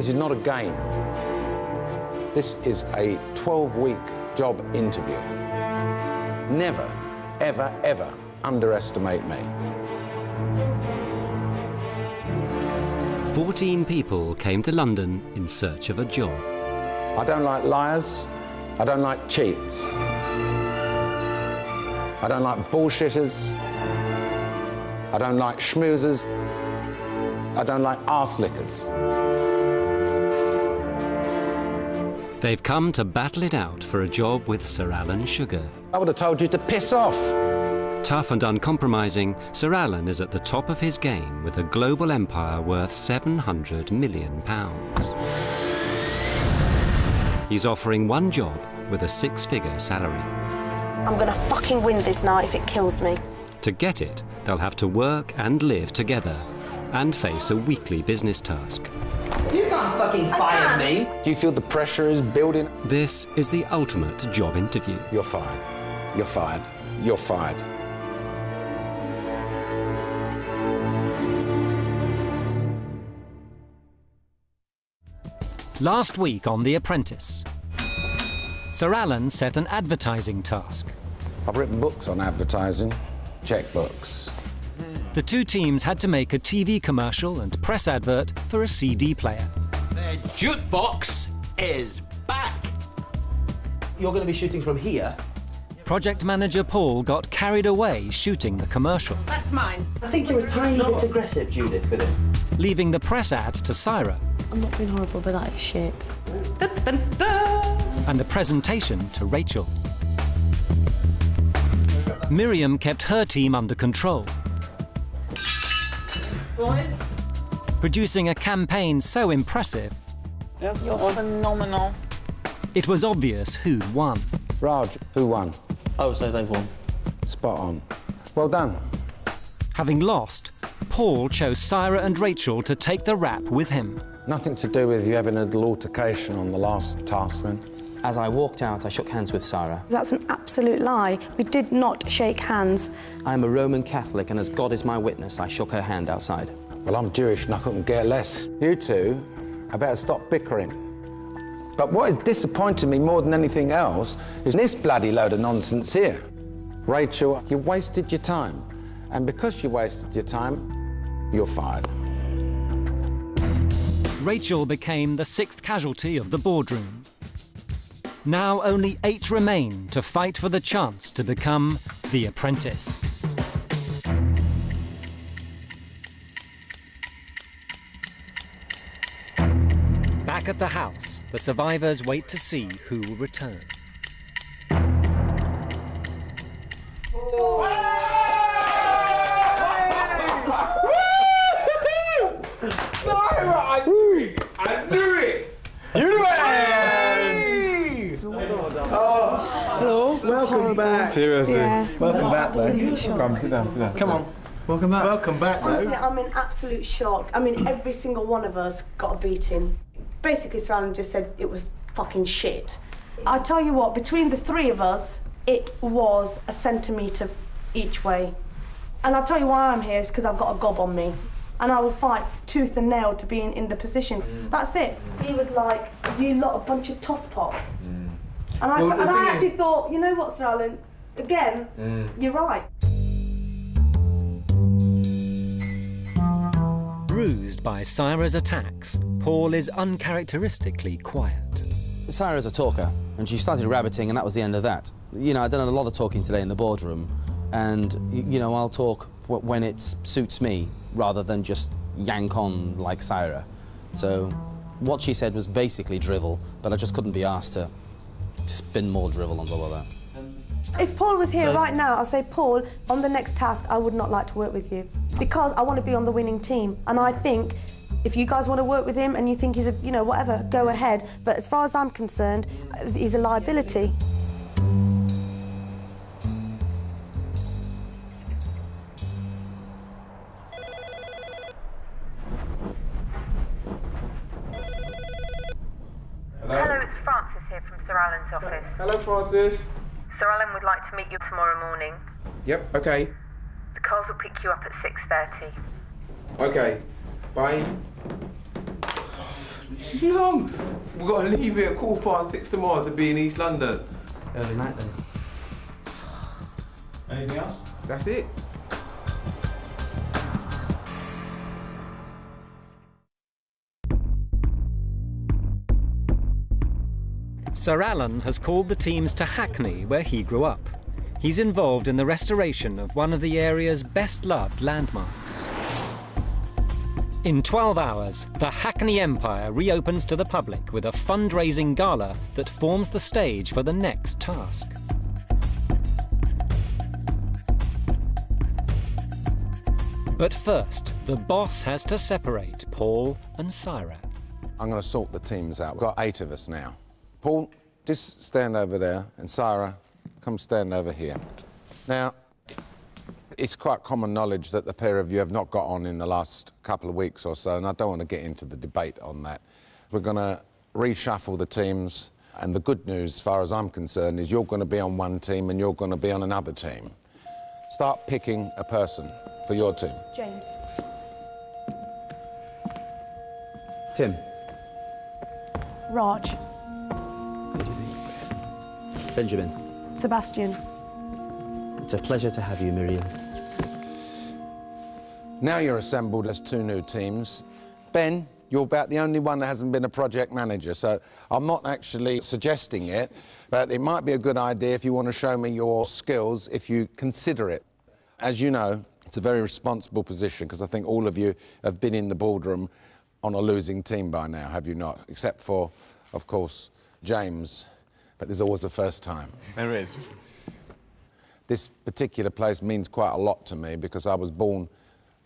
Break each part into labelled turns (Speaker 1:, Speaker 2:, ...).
Speaker 1: This is not a game. This is a 12-week job interview. Never, ever, ever underestimate me.
Speaker 2: 14 people came to London in search of a job.
Speaker 1: I don't like liars. I don't like cheats. I don't like bullshitters. I don't like schmoozers. I don't like arse lickers.
Speaker 2: They've come to battle it out for a job with Sir Alan Sugar.
Speaker 1: I would have told you to piss off.
Speaker 2: Tough and uncompromising, Sir Alan is at the top of his game with a global empire worth £700 million. He's offering one job with a 6-figure salary.
Speaker 3: I'm gonna fucking win this night if it kills me.
Speaker 2: To get it, they'll have to work and live together and face a weekly business task.
Speaker 4: You can't fucking fire me!
Speaker 1: Do you feel the pressure is building?
Speaker 2: This is the ultimate job interview.
Speaker 1: You're fired. You're fired. You're fired.
Speaker 2: Last week on The Apprentice, Sir Alan set an advertising task.
Speaker 1: I've written books on advertising, checkbooks.
Speaker 2: The two teams had to make a TV commercial and press advert for a CD player.
Speaker 5: The jukebox is back.
Speaker 4: You're going to be shooting from here.
Speaker 2: Project manager Paul got carried away shooting the commercial,
Speaker 6: That's mine.
Speaker 4: I think you're a tiny bit aggressive, Judith, with it.
Speaker 2: leaving the press ad to Syra
Speaker 3: I'm not being horrible, but that is shit.
Speaker 6: Dun, dun, dun.
Speaker 2: and the presentation to Rachel. Miriam kept her team under control,
Speaker 6: Boys,
Speaker 2: producing a campaign so impressive
Speaker 6: you're phenomenal.
Speaker 2: it was obvious who'd won.
Speaker 1: Raj, who won?
Speaker 4: Oh, so they've won.
Speaker 1: Spot on. Well done.
Speaker 2: Having lost, Paul chose Syra and Rachel to take the rap with him.
Speaker 1: Nothing to do with you having a little altercation on the last task, then?
Speaker 4: As I walked out, I shook hands with Sarah.
Speaker 3: That's an absolute lie. We did not shake hands.
Speaker 4: I'm a Roman Catholic, and as God is my witness, I shook her hand outside.
Speaker 1: Well, I'm Jewish and I couldn't care less. You two, I better stop bickering. But what is disappointing me more than anything else is this bloody load of nonsense here. Rachel, you wasted your time. And because you wasted your time, you're fired.
Speaker 2: Rachel became the 6th casualty of the boardroom. Now only 8 remain to fight for the chance to become the apprentice. Back at the house, the survivors wait to see who will return.
Speaker 5: I knew it!
Speaker 4: Hello, welcome back.
Speaker 7: Seriously.
Speaker 3: Yeah.
Speaker 7: Welcome back, though.
Speaker 3: Absolute shock.
Speaker 7: Come, sit down, sit down.
Speaker 4: Come on. Welcome back.
Speaker 7: Welcome back,
Speaker 3: Honestly,
Speaker 7: though.
Speaker 3: I'm in absolute shock. I mean, every single one of us got a beating. Basically, Sir Alan just said it was fucking shit. I tell you what, between the 3 of us, it was a centimetre each way. And I'll tell you why I'm here is because I've got a gob on me. And I will fight tooth and nail to be in the position. That's it. He was like, you lot a bunch of tosspots. And I actually thought, you know what, Sir Alan, again, you're right.
Speaker 2: Bruised by Syra's attacks, Paul is uncharacteristically quiet.
Speaker 4: Sarah's a talker, and she started rabbiting, and that was the end of that. You know, I've done a lot of talking today in the boardroom, and, you know, I'll talk when it suits me, rather than just yank on like Syra. So what she said was basically drivel, but I just couldn't be asked to spin more drivel on top of that.
Speaker 3: If Paul was here right now, I'll say, Paul, on the next task, I would not like to work with you because I want to be on the winning team. And I think if you guys want to work with him and you think he's a, you know, whatever, go ahead. But as far as I'm concerned, he's a liability.
Speaker 8: Hello, it's Frances here from Sir Alan's office.
Speaker 7: Hello, Francis.
Speaker 8: Sir Alan would like to meet you tomorrow morning.
Speaker 7: Yep, okay.
Speaker 8: The cars will pick you up at 6:30.
Speaker 7: Okay. Bye. Long. We've got to leave here at 6:15 tomorrow to be in East London.
Speaker 4: Early night then.
Speaker 7: Anything else? That's it.
Speaker 2: Sir Alan has called the teams to Hackney, where he grew up. He's involved in the restoration of one of the area's best-loved landmarks. In 12 hours, the Hackney Empire reopens to the public with a fundraising gala that forms the stage for the next task. But first, the boss has to separate Paul and Syra.
Speaker 1: I'm going to sort the teams out. We've got 8 of us now. Paul, just stand over there, and Syra, come stand over here. Now, it's quite common knowledge that the pair of you have not got on in the last couple of weeks or so, and I don't want to get into the debate on that. We're going to reshuffle the teams, and the good news, as far as I'm concerned, is you're going to be on one team and you're going to be on another team. Start picking a person for your team.
Speaker 3: James.
Speaker 4: Tim.
Speaker 3: Raj.
Speaker 4: Benjamin.
Speaker 3: Sebastian.
Speaker 4: It's a pleasure to have you, Miriam.
Speaker 1: Now you're assembled as 2 new teams. Ben, you're about the only one that hasn't been a project manager, so I'm not actually suggesting it, but it might be a good idea if you want to show me your skills, if you consider it. As you know, it's a very responsible position, because I think all of you have been in the boardroom on a losing team by now, have you not? Except for, of course, James. But there's always a first time.
Speaker 7: There is.
Speaker 1: This particular place means quite a lot to me because I was born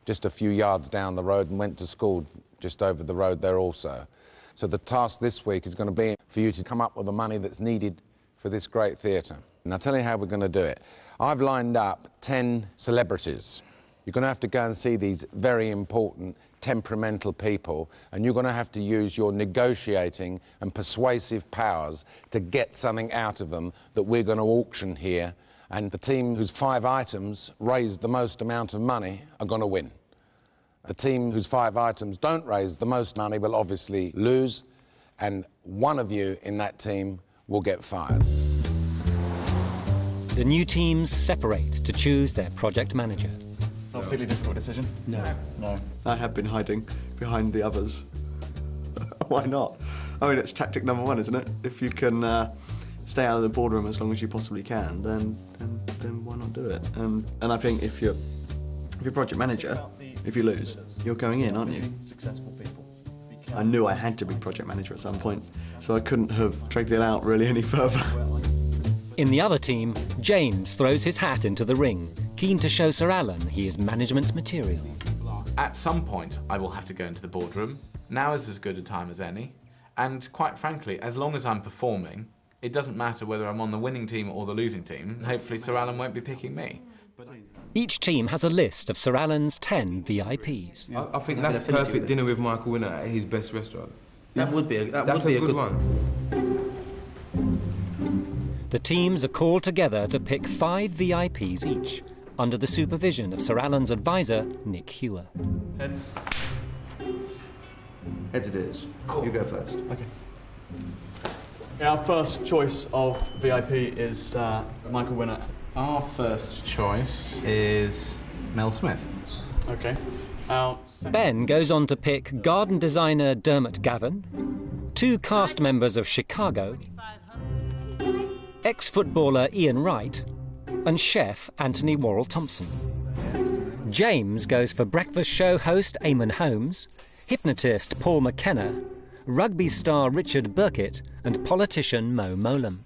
Speaker 1: just a few yards down the road and went to school just over the road there also. So the task this week is going to be for you to come up with the money that's needed for this great theatre. And I'll tell you how we're going to do it. I've lined up 10 celebrities. You're going to have to go and see these very important, temperamental people, and you're going to have to use your negotiating and persuasive powers to get something out of them that we're going to auction here, and the team whose 5 items raise the most amount of money are going to win. The team whose 5 items don't raise the most money will obviously lose, and one of you in that team will get fired.
Speaker 2: The new teams separate to choose their project manager.
Speaker 9: Not a particularly difficult decision.
Speaker 2: No.
Speaker 9: No. I have been hiding behind the others. Why not? I mean, it's tactic number 1, isn't it? If you can stay out of the boardroom as long as you possibly can, then why not do it? And I think if you're project manager, if you lose, you're going in, aren't you? I knew I had to be project manager at some point, so I couldn't have dragged it out really any further.
Speaker 2: In the other team, James throws his hat into the ring, keen to show Sir Alan he is management material.
Speaker 10: At some point, I will have to go into the boardroom. Now is as good a time as any. And quite frankly, as long as I'm performing, it doesn't matter whether I'm on the winning team or the losing team. Hopefully Sir Alan won't be picking me.
Speaker 2: Each team has a list of Sir Alan's 10 VIPs.
Speaker 7: I think that's perfect dinner with Michael Winner at his best restaurant.
Speaker 4: That would be a
Speaker 7: good one.
Speaker 2: The teams are called together to pick 5 VIPs each, under the supervision of Sir Alan's advisor, Nick Hewer.
Speaker 9: Heads.
Speaker 5: Heads it is. Cool. You go first.
Speaker 9: Okay. Our first choice of VIP is Michael Winner.
Speaker 10: Our first choice is Mel Smith.
Speaker 9: Okay.
Speaker 2: Ben goes on to pick garden designer Dermot Gavin, 2 cast members of Chicago, ex-footballer Ian Wright, and chef Anthony Worrell-Thompson. James goes for breakfast show host Eamon Holmes, hypnotist Paul McKenna, rugby star Richard Burkitt, and politician Mo Mowlam.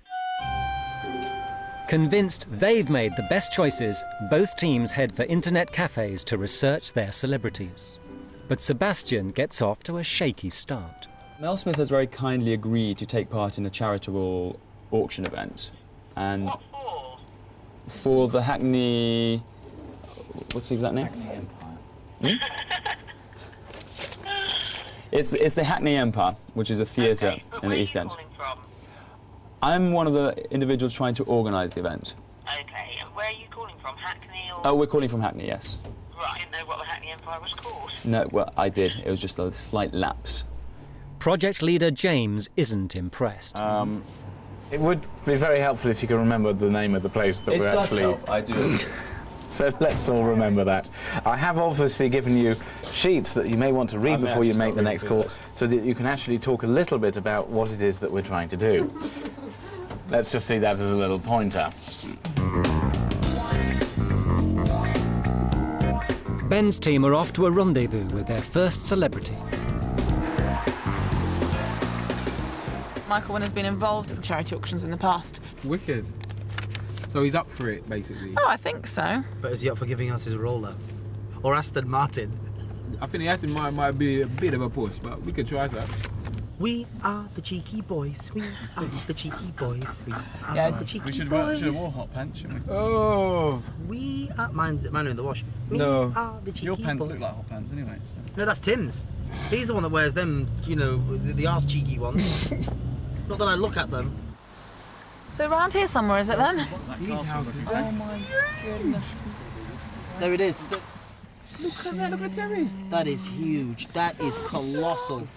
Speaker 2: Convinced they've made the best choices, both teams head for internet cafes to research their celebrities. But Sebastian gets off to a shaky start.
Speaker 11: Mel Smith has very kindly agreed to take part in a charitable auction event. And
Speaker 12: what for?
Speaker 11: For the Hackney... What's the exact name?
Speaker 12: Hackney
Speaker 11: It's the Hackney Empire, which is a theatre in the East End. I'm one of the individuals trying to organise the event.
Speaker 12: Okay, and where are you calling from? Hackney or...?
Speaker 11: Oh, we're calling from Hackney, yes.
Speaker 12: Right, I didn't know what the Hackney Empire was called.
Speaker 11: No, well, I did. It was just a slight lapse.
Speaker 2: Project leader James isn't impressed.
Speaker 10: It would be very helpful if you could remember the name of the place that we're actually...
Speaker 11: It does help, I do.
Speaker 10: So let's all remember that. I have obviously given you sheets that you may want to read before you make the next call, so that you can actually talk a little bit about what it is that we're trying to do. Let's just see that as a little pointer.
Speaker 2: Ben's team are off to a rendezvous with their first celebrity.
Speaker 6: Michael Winner's been involved with charity auctions in the past.
Speaker 7: Wicked. So he's up for it, basically.
Speaker 6: Oh, I think so.
Speaker 4: But is he up for giving us his roller? Or Aston Martin?
Speaker 7: I think the Aston Martin might be a bit of a push, but we could try that.
Speaker 4: We are the cheeky boys. We are the cheeky boys. We are the cheeky boys.
Speaker 11: We should have wore hot pants, shouldn't we?
Speaker 7: Oh!
Speaker 4: We are... Mine's in the wash. We
Speaker 7: No.
Speaker 4: are the cheeky
Speaker 11: Your
Speaker 4: boys.
Speaker 11: pants look like hot pants anyway. So.
Speaker 4: No, that's Tim's. He's the one that wears them, you know, the arse cheeky ones. Not that I look at them.
Speaker 6: So around here somewhere, is it then?
Speaker 4: Oh my goodness. There it is.
Speaker 7: Look at that, look at Terry's.
Speaker 4: That is huge. That is colossal.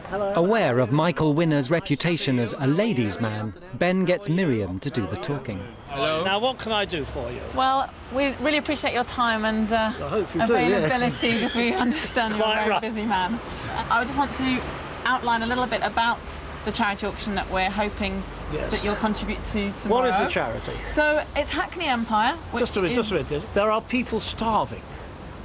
Speaker 2: Aware of Michael Winner's reputation as a ladies' man, Ben gets Miriam to do the talking.
Speaker 13: Hello. Now, what can I do for you?
Speaker 6: Well, we really appreciate your time and availability, because we understand you're a very busy man. I just want to outline a little bit about the charity auction that we're hoping that you'll contribute to tomorrow.
Speaker 13: What is the charity?
Speaker 6: So it's Hackney Empire, which
Speaker 13: just a minute. There are people starving.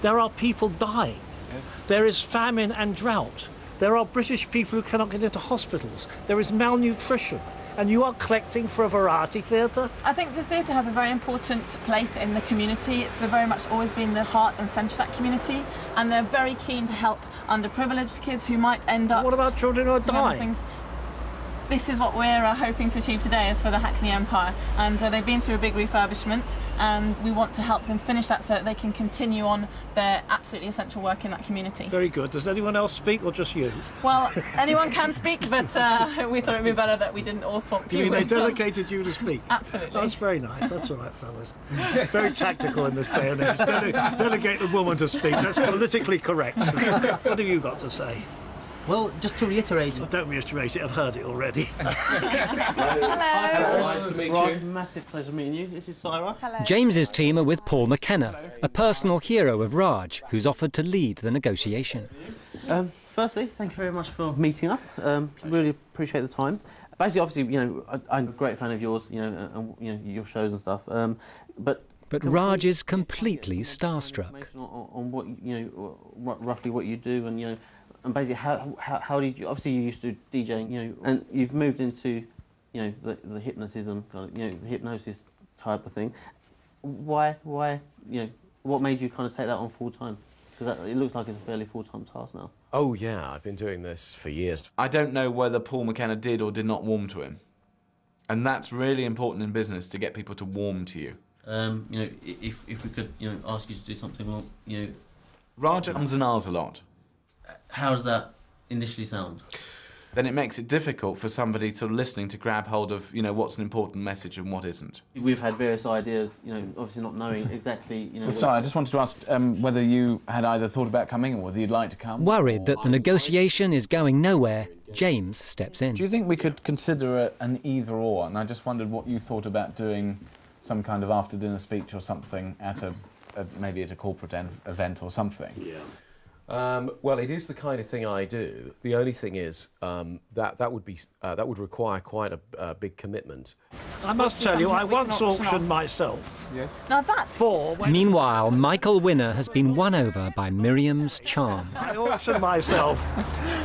Speaker 13: There are people dying. Yes. There is famine and drought. There are British people who cannot get into hospitals. There is malnutrition. And you are collecting for a variety theatre?
Speaker 6: I think the theatre has a very important place in the community. It's very much always been the heart and centre of that community, and they're very keen to help underprivileged kids who might end up...
Speaker 13: What about children who are dying?
Speaker 6: This is what we're hoping to achieve today, is for the Hackney Empire, and they've been through a big refurbishment, and we want to help them finish that so that they can continue on their absolutely essential work in that community.
Speaker 13: Very good. Does anyone else speak, or just you?
Speaker 6: Well, anyone can speak, but we thought it'd be better that we didn't all swamp you.
Speaker 13: You mean they delegated you to speak?
Speaker 6: Absolutely.
Speaker 13: That's very nice. That's all right, fellas. Very tactical in this day and age. Delegate the woman to speak. That's politically correct. What have you got to say?
Speaker 4: Well, just to reiterate...
Speaker 13: Well, don't reiterate it, I've heard it already.
Speaker 6: Hello.
Speaker 11: Nice to meet you. Massive pleasure meeting you. This is Sarah.
Speaker 6: Hello.
Speaker 2: James's team are with Paul McKenna, a personal hero of Raj, who's offered to lead the negotiation.
Speaker 14: Firstly, thank you very much for meeting us. Really appreciate the time. Basically, obviously, you know, I'm a great fan of yours, you know, and you know, your shows and stuff. But
Speaker 2: Raj is completely starstruck.
Speaker 14: On what, you know, roughly what you do, and you know. And basically, how did you? Obviously, you used to DJing, you know, and you've moved into, you know, the hypnotism, kind of, you know, hypnosis type of thing. Why, you know, what made you kind of take that on full time? Because it looks like it's a fairly full-time task now.
Speaker 15: Oh yeah, I've been doing this for years.
Speaker 10: I don't know whether Paul McKenna did or did not warm to him, and that's really important in business, to get people to warm to you.
Speaker 14: You know, if we could, you know, ask you to do something, well, you know,
Speaker 10: Raj ums and ahs a lot.
Speaker 14: How does that initially sound?
Speaker 10: Then it makes it difficult for somebody sort of listening to grab hold of, you know, what's an important message and what isn't.
Speaker 14: We've had various ideas, you know, obviously not knowing exactly, you know...
Speaker 10: Sorry, I just wanted to ask whether you had either thought about coming or whether you'd like to come.
Speaker 2: Worried that the negotiation is going nowhere, James steps in.
Speaker 10: Do you think we could consider an either-or? And I just wondered what you thought about doing some kind of after-dinner speech or something at maybe at a corporate event or something.
Speaker 15: Yeah. Well, it is the kind of thing I do. The only thing is that would require quite a big commitment.
Speaker 13: I must tell you, I once auctioned myself.
Speaker 6: Yes. Now that's...
Speaker 2: Meanwhile, Michael Winner has been won over by Miriam's charm.
Speaker 13: I auctioned myself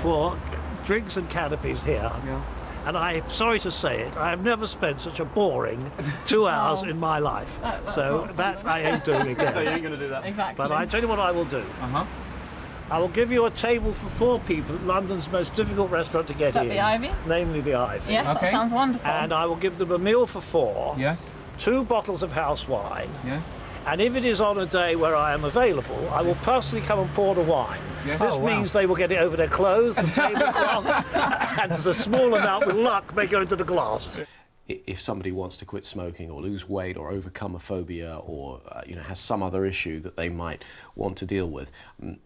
Speaker 13: for drinks and canopies here. Yeah. And I'm sorry to say it, I have never spent such a boring 2 hours in my life. So that I ain't doing again.
Speaker 14: So you ain't going to do that?
Speaker 6: Exactly.
Speaker 13: But I tell you what I will do. I will give you a table for 4 people at London's most difficult restaurant to get in.
Speaker 6: Is that the Ivy?
Speaker 13: Namely the Ivy.
Speaker 6: Yes, that sounds wonderful.
Speaker 13: And I will give them a meal for 4.
Speaker 7: Yes.
Speaker 13: 2 bottles of house wine.
Speaker 7: Yes.
Speaker 13: And if it is on a day where I am available, I will personally come and pour the wine.
Speaker 7: Yes.
Speaker 13: This means they will get it over their clothes, the tablecloth, and a small amount, with luck, may go into the glass.
Speaker 15: if somebody wants to quit smoking or lose weight or overcome a phobia or has some other issue that they might want to deal with.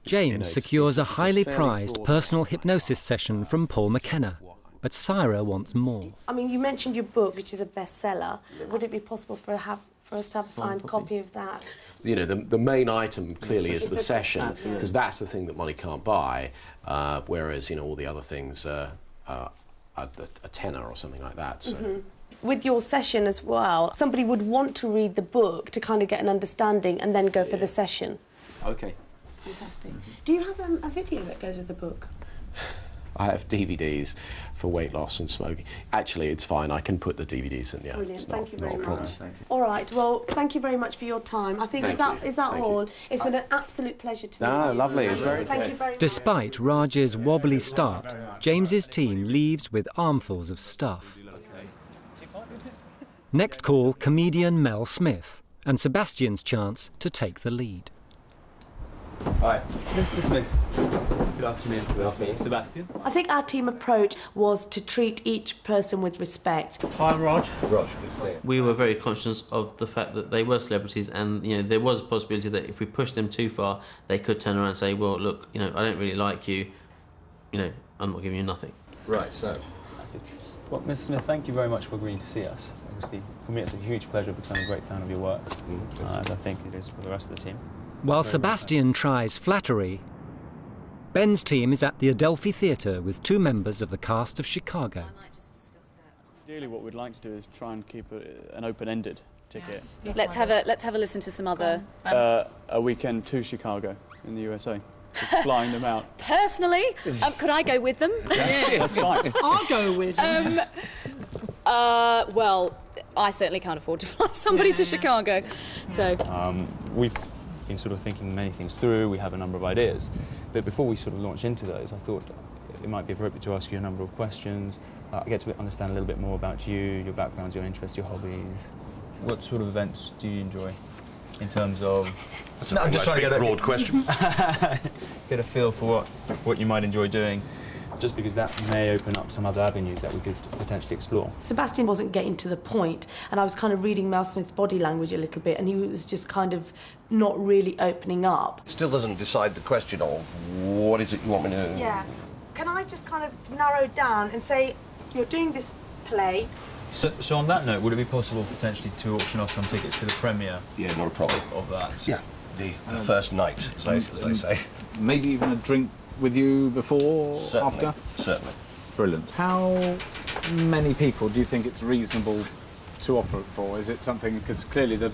Speaker 2: James secures a highly prized personal hypnosis session from Paul McKenna, but Syra wants more.
Speaker 3: I mean, you mentioned your book, which is a bestseller. Would it be possible for us to have a signed copy of that?
Speaker 15: The main item clearly is the session, because that's the thing that money can't buy, whereas all the other things are a tenner or something like that. So.
Speaker 3: With your session as well, somebody would want to read the book to kind of get an understanding and then go for the session.
Speaker 15: Okay.
Speaker 3: Fantastic. Do you have a video that goes with the book?
Speaker 15: I have DVDs for weight loss and smoking. Actually, it's fine. I can put the DVDs in. Yeah,
Speaker 3: brilliant.
Speaker 15: It's
Speaker 3: Thank you very much.
Speaker 15: Problem.
Speaker 3: All right. Well, thank you very much for your time. I think is that all? It's been an absolute pleasure to meet you.
Speaker 15: No, lovely. It's very
Speaker 3: Thank you very much.
Speaker 2: Despite Raj's wobbly start, James's team leaves with armfuls of stuff. Next call, comedian Mel Smith, and Sebastian's chance to take the lead.
Speaker 16: Hi. Mr. Smith. Good afternoon. Good afternoon. Sebastian.
Speaker 3: I think our team approach was to treat each person with respect.
Speaker 14: Hi, Raj.
Speaker 16: Raj, good to see you.
Speaker 14: We were very conscious of the fact that they were celebrities, and there was a possibility that if we pushed them too far, they could turn around and say, "Well, look, I don't really like you. I'm not giving you nothing."
Speaker 16: Right. So.
Speaker 11: Well, Mr. Smith, thank you very much for agreeing to see us. Obviously, for me, it's a huge pleasure because I'm a great fan of your work, as I think it is for the rest of the team.
Speaker 2: While Sebastian tries flattery, Ben's team is at the Adelphi Theatre with 2 members of the cast of Chicago.
Speaker 17: Ideally, what we'd like to do is try and keep an open-ended ticket.
Speaker 18: Let's have a listen to some other.
Speaker 17: A weekend to Chicago in the USA. Just flying them out.
Speaker 18: Personally, could I go with them?
Speaker 17: Yeah, that's fine.
Speaker 3: I'll go with them.
Speaker 18: Well, I certainly can't afford to fly somebody to Chicago, so.
Speaker 11: We've been sort of thinking many things through. We have a number of ideas, but before we sort of launch into those, I thought it might be appropriate to ask you a number of questions. Get to understand a little bit more about you, your backgrounds, your interests, your hobbies. What sort of events do you enjoy? In terms of...
Speaker 16: No, I'm just trying to get a broad question.
Speaker 11: Get a feel for what you might enjoy doing, just because that may open up some other avenues that we could potentially explore.
Speaker 3: Sebastian wasn't getting to the point, and I was kind of reading Mel Smith's body language a little bit, and he was just kind of not really opening up.
Speaker 16: Still doesn't decide the question of what is it you want me to do.
Speaker 3: Yeah. Can I just kind of narrow down and say, you're doing this play.
Speaker 11: So on that note, would it be possible potentially to auction off some tickets to the premiere?
Speaker 16: Yeah, not a problem.
Speaker 11: Of that?
Speaker 16: Yeah, the first night, as they say.
Speaker 19: Maybe even a drink with you before,
Speaker 16: Certainly,
Speaker 19: after?
Speaker 16: Certainly.
Speaker 19: Brilliant. How many people do you think it's reasonable to offer it for? Is it something, because clearly the...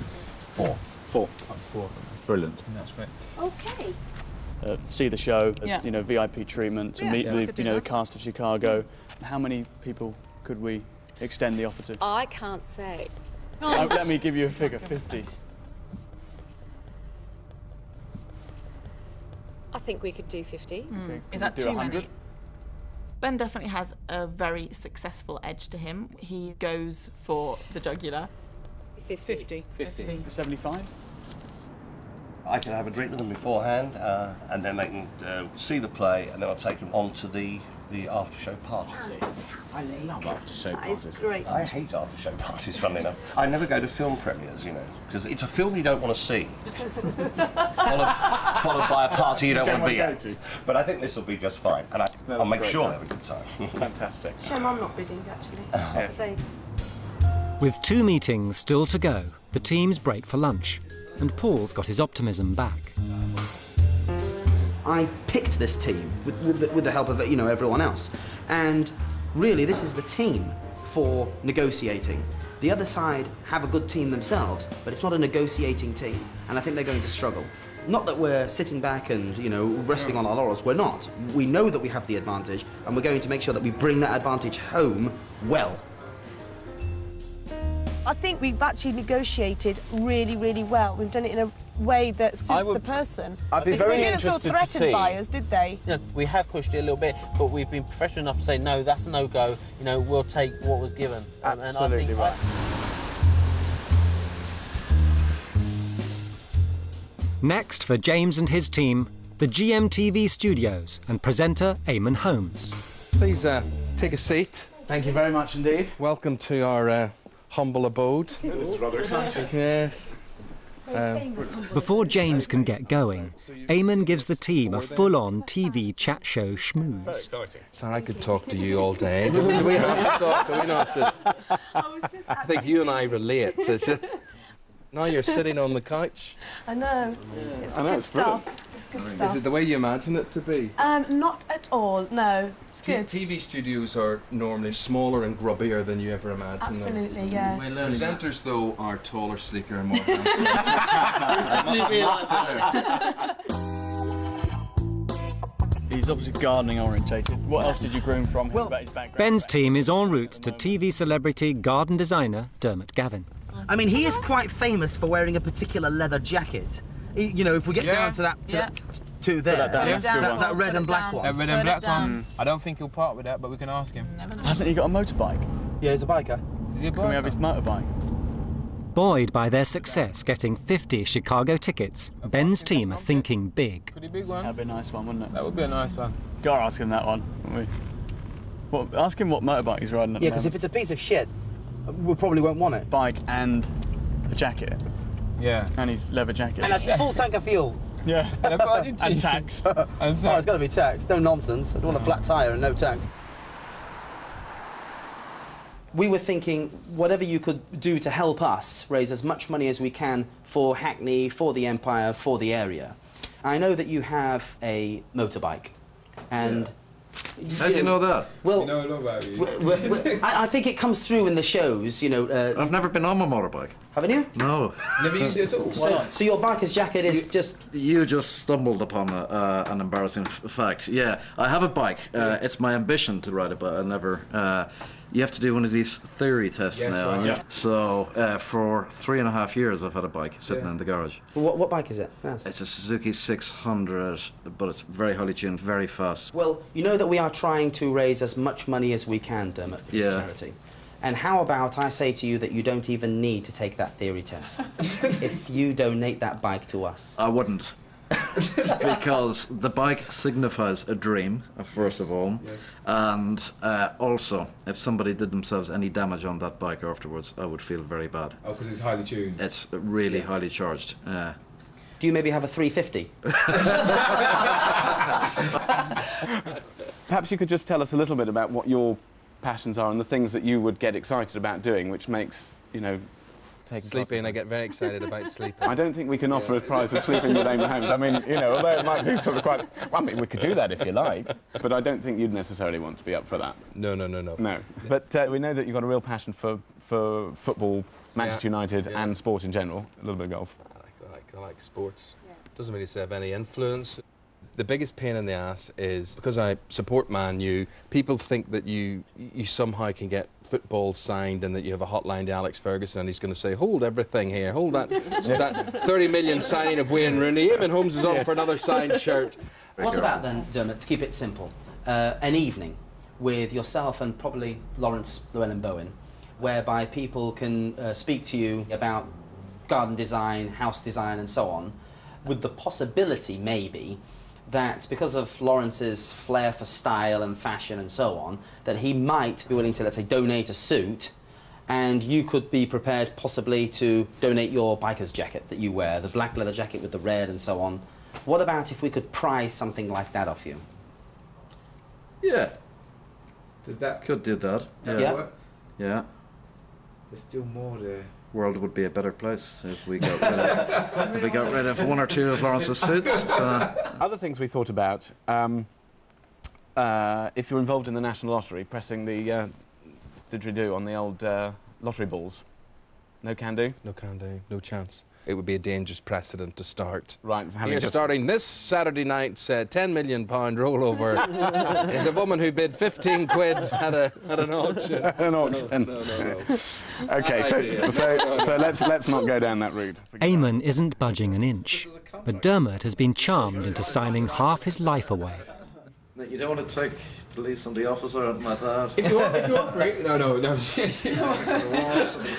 Speaker 16: 4.
Speaker 19: 4.
Speaker 11: Up to 4.
Speaker 19: Brilliant.
Speaker 11: That's great.
Speaker 3: Okay.
Speaker 17: See the show,
Speaker 3: Yeah.
Speaker 17: VIP treatment, to meet the cast of Chicago. How many people could we extend the offer to?
Speaker 18: I can't say.
Speaker 17: Let me give you a figure, 50.
Speaker 18: I think we could do 50.
Speaker 17: Okay.
Speaker 6: Is that
Speaker 17: Do
Speaker 6: too
Speaker 17: 100?
Speaker 6: many? Ben definitely has a very successful edge to him. He goes for the jugular.
Speaker 18: 50.
Speaker 17: 50. 75?
Speaker 16: I can have a drink with them beforehand, and then they can see the play, and then I'll take them on to the after-show parties.
Speaker 15: I love after-show parties.
Speaker 3: It's great.
Speaker 16: I hate after-show parties, funnily enough. I never go to film premieres, because it's a film you don't want to see, followed by a party you don't want to be at. But I think this will be just fine, and I'll make sure they have a good time.
Speaker 19: Fantastic.
Speaker 3: Shame I'm not bidding, actually. So,
Speaker 2: With 2 meetings still to go, the teams break for lunch, and Paul's got his optimism back.
Speaker 4: I picked this team with the help of everyone else, and really this is the team for negotiating. The other side have a good team themselves, but it's not a negotiating team, and I think they're going to struggle. Not that we're sitting back and resting on our laurels. We're not. We know that we have the advantage, and we're going to make sure that we bring that advantage home well.
Speaker 3: I think we've actually negotiated really, really well. We've done it in a way that suits the person.
Speaker 14: I'd be
Speaker 3: Because
Speaker 14: very
Speaker 3: they didn't feel
Speaker 14: interested to
Speaker 3: threatened
Speaker 14: see.
Speaker 3: by us, did they?
Speaker 14: We have pushed it a little bit, but we've been professional enough to say, no, that's a no-go. We'll take what was given.
Speaker 19: Absolutely
Speaker 14: and
Speaker 19: right.
Speaker 2: Next, for James and his team, the GMTV studios and presenter Eamon Holmes.
Speaker 1: Please take a seat.
Speaker 4: Thank you very much indeed.
Speaker 20: Welcome to our humble abode.
Speaker 10: This is rather exciting.
Speaker 20: Yes.
Speaker 2: Before James can get going, Eamon gives the team a full-on TV chat show schmooze.
Speaker 20: So I could talk to you all day. Do we have to talk? Are we not just... I think you and I relate. Now you're sitting on the couch.
Speaker 3: I know. It's good stuff. It's good stuff.
Speaker 20: Is it the way you imagine it to be?
Speaker 3: Not at all, no. It's good.
Speaker 20: TV studios are normally smaller and grubbier than you ever imagine.
Speaker 3: Absolutely, yeah.
Speaker 20: Presenters, though, are taller, sleeker and more handsome.
Speaker 17: He's obviously gardening orientated. What else did you groom from him about his background?
Speaker 2: Ben's team is en route to TV celebrity garden designer Dermot Gavin.
Speaker 4: I mean, he is quite famous for wearing a particular leather jacket. You know, if we get down to that, to there, that red and black one.
Speaker 21: That red and black one. I don't think he'll part with that, but we can ask him.
Speaker 17: Hasn't he got a motorbike?
Speaker 4: Yeah, he's a biker.
Speaker 21: Is he a biker?
Speaker 17: Can we have his motorbike?
Speaker 2: Buoyed by their success getting 50 Chicago tickets, Ben's team are thinking big.
Speaker 21: Pretty big one.
Speaker 17: That'd be a nice one, wouldn't it?
Speaker 21: That would be a nice one.
Speaker 17: Gotta ask him that one, wouldn't we? Ask him what motorbike he's riding at the
Speaker 4: because if it's a piece of shit, we probably won't want it.
Speaker 17: Bike and a jacket.
Speaker 21: Yeah.
Speaker 17: And his leather jacket.
Speaker 4: And a full tank of fuel.
Speaker 17: Yeah. And taxed.
Speaker 4: Oh, it's got to be taxed. No nonsense. I don't want a flat tyre and no tax. We were thinking whatever you could do to help us raise as much money as we can for Hackney, for the Empire, for the area. I know that you have a motorbike, and...
Speaker 5: How do you know that?
Speaker 21: Well, you know a lot about you.
Speaker 4: I think it comes through in the shows, you know.
Speaker 5: I've never been on a motorbike.
Speaker 4: Haven't you?
Speaker 5: No.
Speaker 21: Never used it at all?
Speaker 4: So your biker's jacket is just...
Speaker 5: You just stumbled upon an embarrassing fact. Yeah, I have a bike. It's my ambition to ride a bike. I never... you have to do one of these theory tests now.
Speaker 21: Right.
Speaker 5: And so for 3.5 years I've had a bike sitting in the garage.
Speaker 4: What bike is it? Yes.
Speaker 5: It's a Suzuki 600, but it's very highly tuned, very fast.
Speaker 4: Well, you know that we are trying to raise as much money as we can, Dermot, for this charity. And how about I say to you that you don't even need to take that theory test if you donate that bike to us?
Speaker 5: I wouldn't. Because the bike signifies a dream, first of all, and also, if somebody did themselves any damage on that bike afterwards, I would feel very bad.
Speaker 21: Oh, because it's highly tuned.
Speaker 5: It's really highly charged.
Speaker 4: Do you maybe have a 350?
Speaker 22: Perhaps you could just tell us a little bit about what your passions are and the things that you would get excited about doing, which makes, you know,
Speaker 20: sleeping. I get very excited about sleeping.
Speaker 22: I don't think we can offer a prize of sleeping with Eamon Holmes. I mean, you know, although it might be sort of quite... Well, I mean, we could do that if you like, but I don't think you'd necessarily want to be up for that.
Speaker 20: No.
Speaker 22: No. But we know that you've got a real passion for football, Manchester United, and sport in general. A little bit of golf.
Speaker 20: I like sports. Doesn't really have any influence. The biggest pain in the ass is because I support Man U, people think that you somehow can get football signed and that you have a hotline to Alex Ferguson and he's going to say, hold everything here, hold that, that 30 million signing of Wayne Rooney. Eamon Holmes is on for another signed shirt.
Speaker 4: What about then, Dermot, to keep it simple, an evening with yourself and probably Lawrence Llewellyn-Bowen, whereby people can speak to you about garden design, house design and so on, with the possibility, maybe, that because of Lawrence's flair for style and fashion and so on, that he might be willing to, let's say, donate a suit, and you could be prepared possibly to donate your biker's jacket that you wear, the black leather jacket with the red and so on. What about if we could prize something like that off you?
Speaker 5: Yeah.
Speaker 21: Does that...
Speaker 5: Could do that.
Speaker 21: Yeah. Work?
Speaker 5: Yeah.
Speaker 21: There's still more there.
Speaker 5: World would be a better place if we got rid of one or two of Lawrence's suits. So.
Speaker 22: Other things we thought about, if you're involved in the National Lottery, pressing the didgeridoo on the old lottery balls. No can do?
Speaker 20: No can do, no chance. It would be a dangerous precedent to start.
Speaker 22: Right.
Speaker 20: Here, starting this Saturday night's £10 million rollover is a woman who bid 15 quid at an auction.
Speaker 22: An auction.
Speaker 20: No.
Speaker 22: Okay, so let's not go down that route.
Speaker 2: Eamon isn't budging an inch, but Dermot has been charmed into signing half his life away.
Speaker 5: You don't want to take the lease on the office or anything like that.
Speaker 21: If you want for it, no.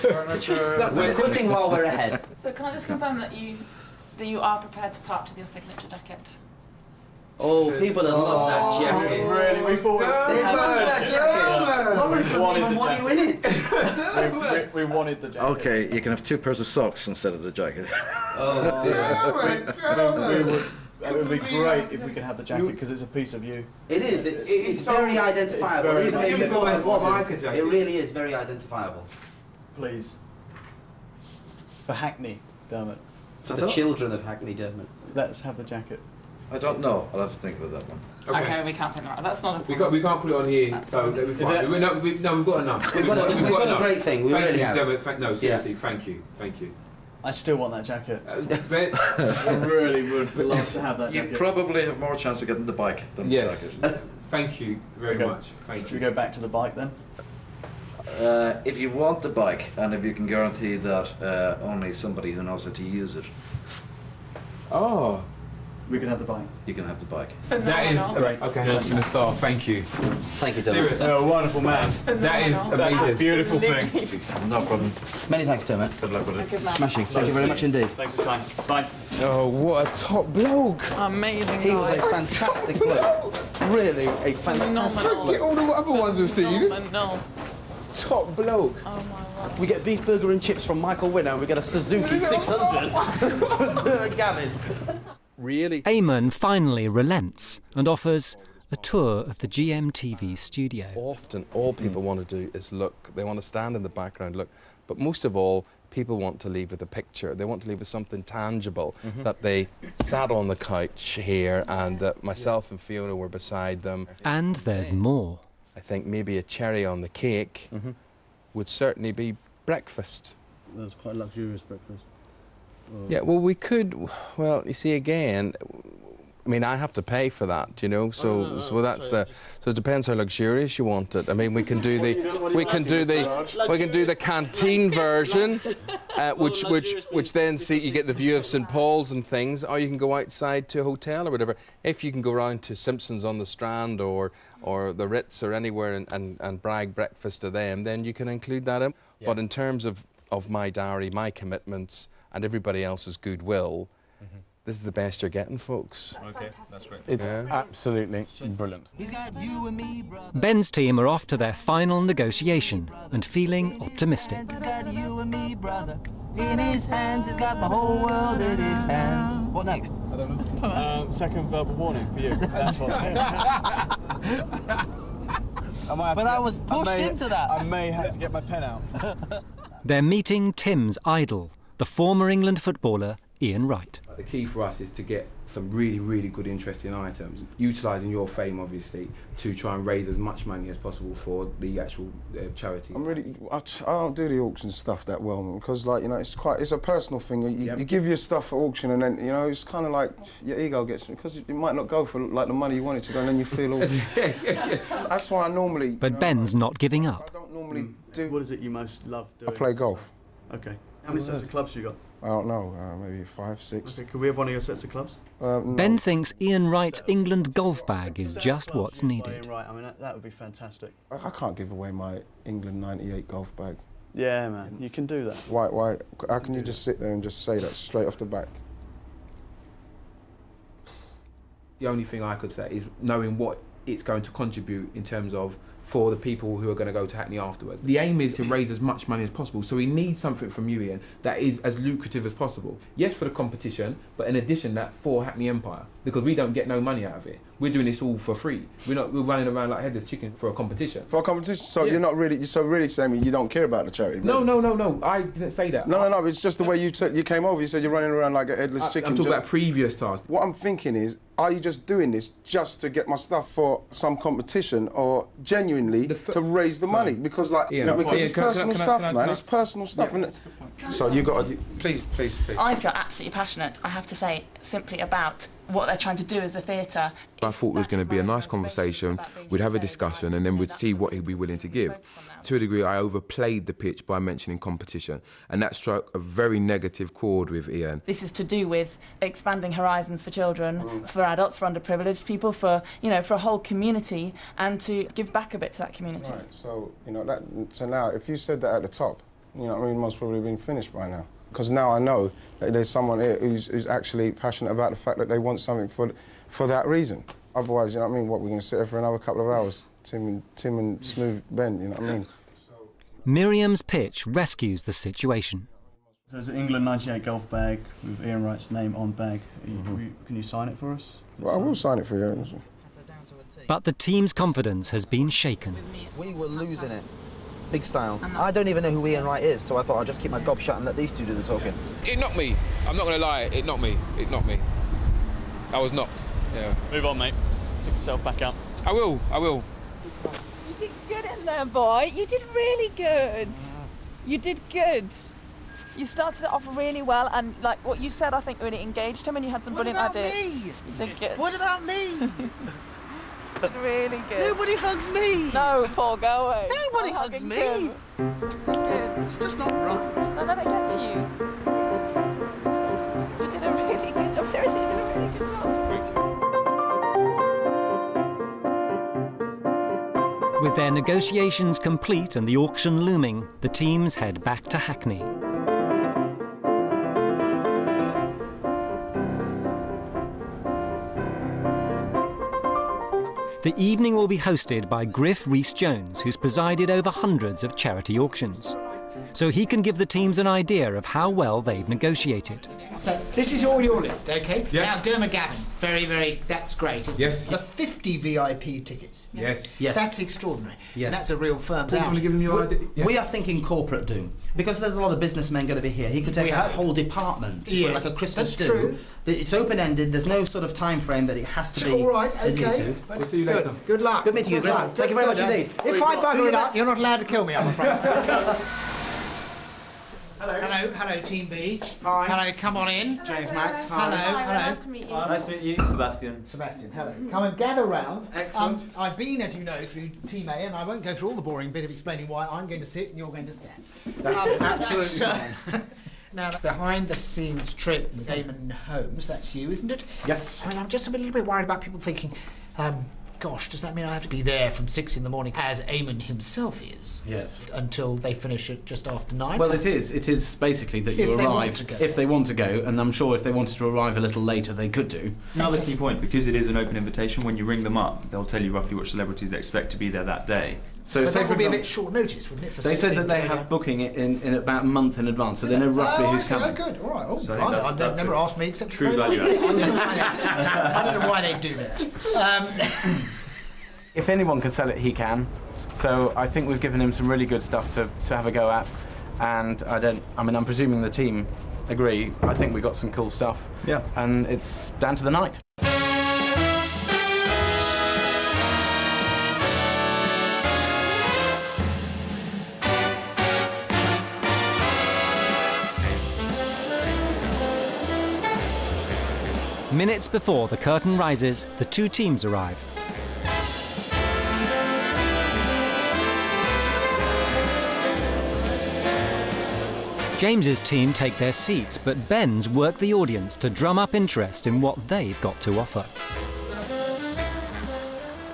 Speaker 5: Furniture.
Speaker 4: We're quitting while we're ahead.
Speaker 6: So can I just confirm that you are prepared to part with your signature jacket?
Speaker 4: Oh, people that love that jacket.
Speaker 22: Really, we thought
Speaker 4: they wanted that jacket. Lawrence doesn't even want you in it.
Speaker 22: we wanted the jacket.
Speaker 5: Okay, you can have 2 pairs of socks instead of the jacket.
Speaker 22: Oh dear. It would be great if we could have the jacket because it's a piece of you.
Speaker 4: It is. It's very identifiable.
Speaker 22: It's
Speaker 4: Even though you thought it wasn't, it really is very identifiable.
Speaker 22: Please. For Hackney, Dermot.
Speaker 4: For the children of Hackney, Dermot.
Speaker 22: Let's have the jacket.
Speaker 5: I don't know. I'll have to think about that one.
Speaker 6: Okay, we can't put it on. That's not a problem.
Speaker 21: We can't put it on here, so that'll be fine. No, we've got enough.
Speaker 4: We've got a great thing. We really have.
Speaker 21: No, seriously, thank you.
Speaker 22: I still want that jacket. I really would love to have that jacket.
Speaker 5: You probably have more chance of getting the bike than the jacket.
Speaker 21: Thank you very much.
Speaker 22: Should we go back to the bike then?
Speaker 5: If you want the bike, and if you can guarantee that only somebody who knows how to use it.
Speaker 22: Oh. We can have the bike.
Speaker 5: You can have the bike.
Speaker 21: That is
Speaker 22: great.
Speaker 21: Okay, that's going to start. Thank you.
Speaker 4: Thank you, Dermot.
Speaker 22: You're a wonderful man.
Speaker 21: That is amazing.
Speaker 22: That's a beautiful thing.
Speaker 5: No problem.
Speaker 4: Many thanks, Dermot.
Speaker 5: Good luck with it.
Speaker 4: Smashing. Thank you very much indeed.
Speaker 22: Thanks for your time. Bye.
Speaker 20: Oh, what a top bloke.
Speaker 6: Amazing.
Speaker 4: He was a fantastic bloke. Really, a fantastic bloke.
Speaker 20: Forget all the other ones we've seen.
Speaker 6: Phenomenal.
Speaker 20: Top bloke.
Speaker 6: Oh my word.
Speaker 4: We get beef burger and chips from Michael Winner. We get a Suzuki 600 from Dermot Gavin.
Speaker 20: Really?
Speaker 2: Eamon finally relents and offers a tour of the GMTV studio.
Speaker 20: Often, all people want to do is look. They want to stand in the background, look. But most of all, people want to leave with a picture. They want to leave with something tangible, that they sat on the couch here and myself and Fiona were beside them.
Speaker 2: And there's more.
Speaker 20: I think maybe a cherry on the cake would certainly be breakfast.
Speaker 14: That was quite a luxurious breakfast.
Speaker 20: Yeah, well, we could. Well, you see, again, I mean, I have to pay for that, you know. So, that's the. So it depends how luxurious you want it. I mean, we can do the. We can do the canteen version, which then see you get the view of St Paul's and things, or you can go outside to a hotel or whatever. If you can go round to Simpson's on the Strand or the Ritz or anywhere and brag breakfast to them, then you can include that in. Yeah. But in terms of my diary, my commitments, and everybody else's goodwill, this is the best you're getting, folks.
Speaker 19: Okay, that's great.
Speaker 22: It's absolutely brilliant.
Speaker 2: Ben's team are off to their final negotiation and feeling optimistic.
Speaker 8: He's got you and me, brother. In his hands, he's got the whole world in his hands. What next?
Speaker 22: I don't know. Second verbal warning for you. That's what.
Speaker 8: I was pushed into that.
Speaker 22: I may have to get my pen out.
Speaker 2: They're meeting Tim's idol, the former England footballer Ian Wright.
Speaker 9: The key for us is to get some really, really good interesting items, utilising your fame, obviously, to try and raise as much money as possible for the actual charity.
Speaker 23: I don't do the auction stuff that well, because, like, you know, it's a personal thing. You give your stuff at auction, and then, you know, it's kind of like your ego gets, because it might not go for like the money you want it to go, and then you feel all. That's why I normally.
Speaker 2: But Ben's not giving up.
Speaker 23: I don't normally do.
Speaker 22: What is it you most love doing?
Speaker 23: I play golf.
Speaker 22: Okay. How many sets of clubs you got?
Speaker 23: I don't know, maybe 5, 6.
Speaker 22: Okay, could we have one of your sets of clubs?
Speaker 23: No.
Speaker 2: Ben thinks Ian Wright's England golf bag is just what's needed.
Speaker 22: Right, I mean, that would be fantastic.
Speaker 23: I can't give away my England '98 golf bag.
Speaker 22: Yeah, man, you can do that.
Speaker 23: Why? How can you just sit there and just say that straight off the back?
Speaker 9: The only thing I could say is knowing what it's going to contribute in terms of for the people who are going to go to Hackney afterwards. The aim is to raise as much money as possible, so we need something from you, Ian, that is as lucrative as possible. Yes, for the competition, but in addition that for Hackney Empire, because we don't get no money out of it. We're doing this all for free. We're running around like headless chicken for a competition.
Speaker 23: For a competition? So you're not really, so really saying you don't care about the charity? Really?
Speaker 9: No, I didn't say that.
Speaker 23: No, it's just the way you came over, you said you're running around like a headless chicken.
Speaker 9: I'm talking about previous tasks.
Speaker 23: What I'm thinking is, are you just doing this just to get my stuff for some competition, or genuinely to raise the money? Because, like,
Speaker 9: Ian,
Speaker 23: because it's personal stuff, man. It's personal stuff, isn't it? So you got to, please.
Speaker 6: I feel absolutely passionate, I have to say, simply about what they're trying to do as a theatre.
Speaker 24: I thought it was going to be a nice conversation, we'd have a discussion and then we'd see what he'd be willing to give. To a degree, I overplayed the pitch by mentioning competition, and that struck a very negative chord with Ian.
Speaker 6: This is to do with expanding horizons for children, for adults, for underprivileged people, for, you know, for a whole community, and to give back a bit to that community.
Speaker 23: Right, so, you know, so now, if you said that at the top, you know what I mean, most probably been finished by now. Because now I know that there's someone here who's actually passionate about the fact that they want something for for that reason. Otherwise, you know what I mean, what, we're going to sit there for another couple of hours, Tim and Smooth Ben, you know what I mean?
Speaker 2: Miriam's pitch rescues the situation.
Speaker 7: So there's an England 98 golf bag with Ian Wright's name on bag. Can you sign it for us?
Speaker 23: Well, I will sign it for you.
Speaker 2: But the team's confidence has been shaken.
Speaker 4: We were losing it. Big style. I don't even know who Ian Wright is, so I thought I'd just keep my gob shut and let these two do the talking.
Speaker 24: It knocked me. I'm not going to lie, it knocked me. It knocked me. I was knocked, yeah.
Speaker 17: Move on, mate. Pick yourself back up.
Speaker 24: I will.
Speaker 6: You did good in there, boy. You did really good. You did good. You started it off really well, and like what you said, I think really engaged him, and you had some brilliant ideas.
Speaker 8: Me?
Speaker 6: You did good.
Speaker 8: What about me?
Speaker 6: You did really good.
Speaker 8: Nobody hugs me.
Speaker 6: No, Paul, go away.
Speaker 8: Nobody hugs me.
Speaker 6: Tim. Good.
Speaker 8: It's just not right.
Speaker 6: Don't let it get to you. You did a really good job. Seriously, you did a really good job.
Speaker 2: With their negotiations complete and the auction looming, the teams head back to Hackney. The evening will be hosted by Griff Rhys-Jones, who's presided over hundreds of charity auctions. So he can give the teams an idea of how well they've negotiated.
Speaker 11: So this is all your list, OK?
Speaker 24: Yeah.
Speaker 11: Now, Dermot Gavin's. Very, that's great, isn't
Speaker 24: Yes.
Speaker 11: it? The 50 VIP tickets.
Speaker 24: Yes.
Speaker 4: Yes.
Speaker 11: That's extraordinary.
Speaker 4: Yes.
Speaker 11: And that's a real firm's
Speaker 4: Paul,
Speaker 11: out.
Speaker 4: you want to give him your idea?
Speaker 11: Yeah.
Speaker 4: We are thinking corporate do. Because there's a lot of businessmen going to be here. He could take
Speaker 11: We
Speaker 4: a
Speaker 11: hope.
Speaker 4: whole department,
Speaker 11: Yes.
Speaker 4: like a Christmas
Speaker 11: That's
Speaker 4: do.
Speaker 11: true.
Speaker 4: It's open-ended, there's no sort of time frame that it has to be.
Speaker 11: All right,
Speaker 4: adhered
Speaker 11: OK.
Speaker 4: to.
Speaker 24: We'll see you later.
Speaker 11: Good luck.
Speaker 4: Good meeting you,
Speaker 11: Good
Speaker 4: Griff.
Speaker 11: luck.
Speaker 4: Thank you very much
Speaker 11: Good,
Speaker 4: indeed.
Speaker 11: If I bugger it up, you're not allowed to kill me, I'm afraid. Hello, Team B.
Speaker 21: Hi.
Speaker 11: Hello, come on in.
Speaker 21: James Max. Hi.
Speaker 11: Hello.
Speaker 18: Nice to meet you.
Speaker 21: Nice to meet you, Sebastian.
Speaker 11: Sebastian, hello. Come and gather round.
Speaker 21: Excellent.
Speaker 11: I've been, as you know, through Team A, and I won't go through all the boring bit of explaining why I'm going to sit and you're going to stand.
Speaker 21: Absolutely fine.
Speaker 11: Now, behind the scenes trip with Eamon Holmes, that's you, isn't it?
Speaker 21: Yes.
Speaker 11: I mean, I'm just a little bit worried about people thinking, gosh, does that mean I have to be there from 6 in the morning, as Eamon himself is?
Speaker 5: Yes.
Speaker 11: Until they finish at just after 9?
Speaker 5: Well, it is. It is basically that you
Speaker 11: If they want
Speaker 5: arrive
Speaker 11: to go.
Speaker 5: if they want to go, and I'm sure if they wanted to arrive a little later, they could do.
Speaker 12: Another key point, because it is an open invitation, when you ring them up, they'll tell you roughly which celebrities they expect to be there that day.
Speaker 5: So,
Speaker 11: But
Speaker 5: say
Speaker 11: that
Speaker 5: for
Speaker 11: would be a
Speaker 5: example,
Speaker 11: bit short notice, wouldn't it? For
Speaker 5: they said
Speaker 11: 16
Speaker 5: that they
Speaker 11: to go
Speaker 5: have
Speaker 11: down?
Speaker 5: booking it in about a month in advance, so they know roughly
Speaker 11: Oh,
Speaker 5: who's
Speaker 11: I see.
Speaker 5: coming.
Speaker 11: Oh, good. All right. Oh,
Speaker 12: So
Speaker 11: they've never asked me except
Speaker 12: true
Speaker 11: to
Speaker 12: value
Speaker 11: I don't know why they do that.
Speaker 10: If anyone can sell it, he can. So I think we've given him some really good stuff to have a go at. And I'm presuming the team agree. I think we got some cool stuff. Yeah. And it's down to the night.
Speaker 2: Minutes before the curtain rises, the two teams arrive. James's team take their seats, but Ben's work the audience to drum up interest in what they've got to offer.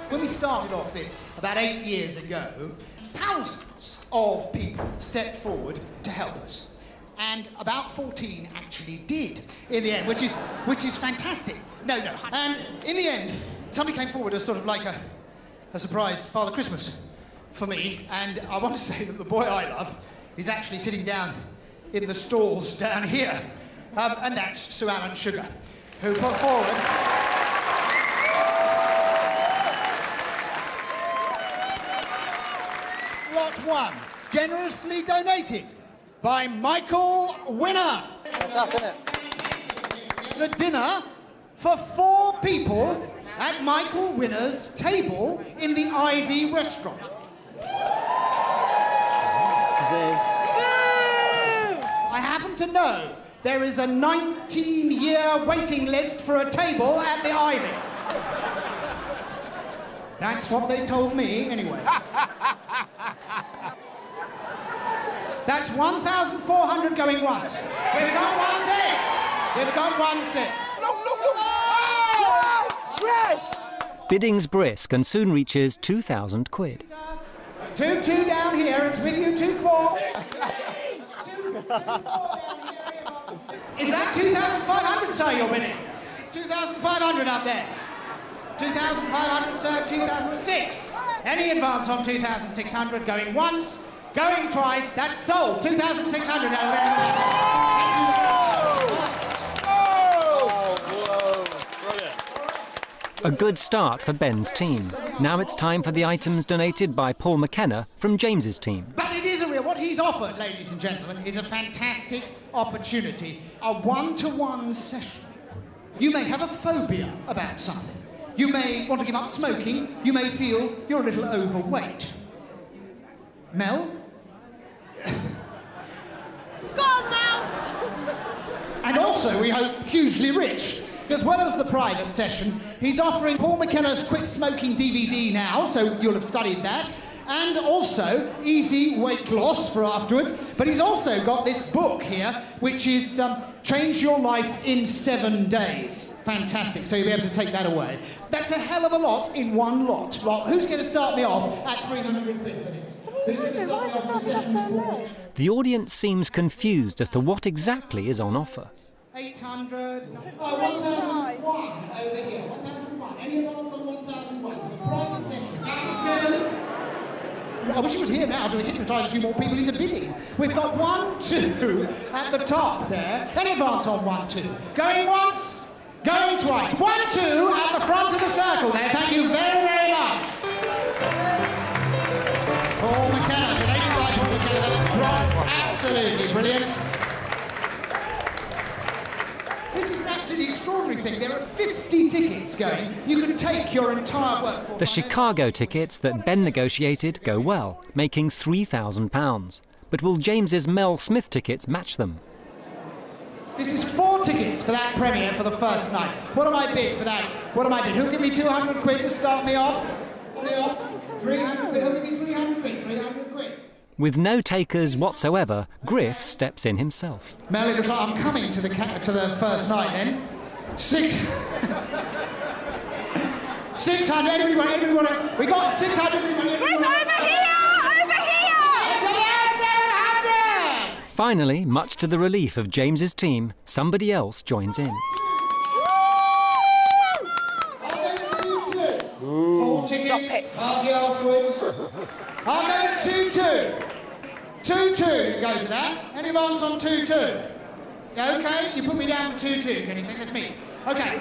Speaker 11: When we started off this about 8 years ago, thousands of people stepped forward to help us. And about 14 actually did in the end, which is fantastic. No. And in the end, somebody came forward as sort of like a surprise Father Christmas for me. And I want to say that the boy I love is actually sitting down in the stalls down here. And that's Sir Alan Sugar, who put forward Lot 1, generously donated by Michael Winner.
Speaker 4: That's us, isn't it?
Speaker 11: The dinner for 4 people at Michael Winner's table in the Ivy restaurant. I happen to know there is a 19-year waiting list for a table at the Ivy. That's what they told me, anyway. That's 1,400 going once. We've got 1 6. We've got 1 6.
Speaker 2: Oh! Bidding's brisk and soon reaches 2,000 quid.
Speaker 11: 2 2 down here. It's with you 2 4. Is that 2,500, sir, you're winning? It's 2,500 up there. 2,500, sir, 2,006. Any advance on 2,600, going once, going twice, that's sold. 2,600
Speaker 2: A good start for Ben's team. Now it's time for the items donated by Paul McKenna from James's team.
Speaker 11: But it is a real, what he's offered, ladies and gentlemen, is a fantastic opportunity. A one-to-one session. You may have a phobia about something. You may want to give up smoking. You may feel you're a little overweight. Mel?
Speaker 18: Go on, Mel!
Speaker 11: And also, we hope, hugely rich. As well as the private session, he's offering Paul McKenna's Quick Smoking DVD now, so you'll have studied that, and also easy weight loss for afterwards. But he's also got this book here, which is Change Your Life in 7 Days. Fantastic, so you'll be able to take that away. That's a hell of a lot in one lot. Well, who's going to start me off at 300 quid for this? Who's going to start me off for the session?
Speaker 2: The audience seems confused as to what exactly is on offer.
Speaker 11: 800. Oh, 1,001 over here. 1,001. Any advance on 1,001? The private session. 7. I wish he was here now to hypnotise a few more people into bidding. We've got 1, 2 at the top there. Any advance on 1, 2? Going once, going twice. 1, 2 at the front of the circle there. Thank you very, very much. Paul McKenna. Donated by Paul McKenna. Absolutely brilliant. This is an absolutely extraordinary thing. There are 50 tickets going. You could take your entire workforce.
Speaker 2: The Chicago tickets that Ben negotiated go well, making £3,000. But will James's Mel Smith tickets match them?
Speaker 11: This is 4 tickets for that premiere for the first night. What am I bid for that? What am I bid? Who'll give me 200 quid to start me off? 300 quid. Who'll give me 300 quid? 300 quid.
Speaker 2: With no takers whatsoever, Griff steps in himself.
Speaker 11: Mel, it looks like I'm coming to the first night then. 600. Anybody want to? We got 600.
Speaker 18: Griff, over here! Over here!
Speaker 11: 700!
Speaker 2: Finally, much to the relief of James's team, somebody else joins in.
Speaker 11: I'll go to 2-2. 4 tickets. Party afterwards. I'll go to 2-2. 2-2, go to that. Any advance on 2-2? Okay, you put me down for 2-2. Can you think that's me? Okay.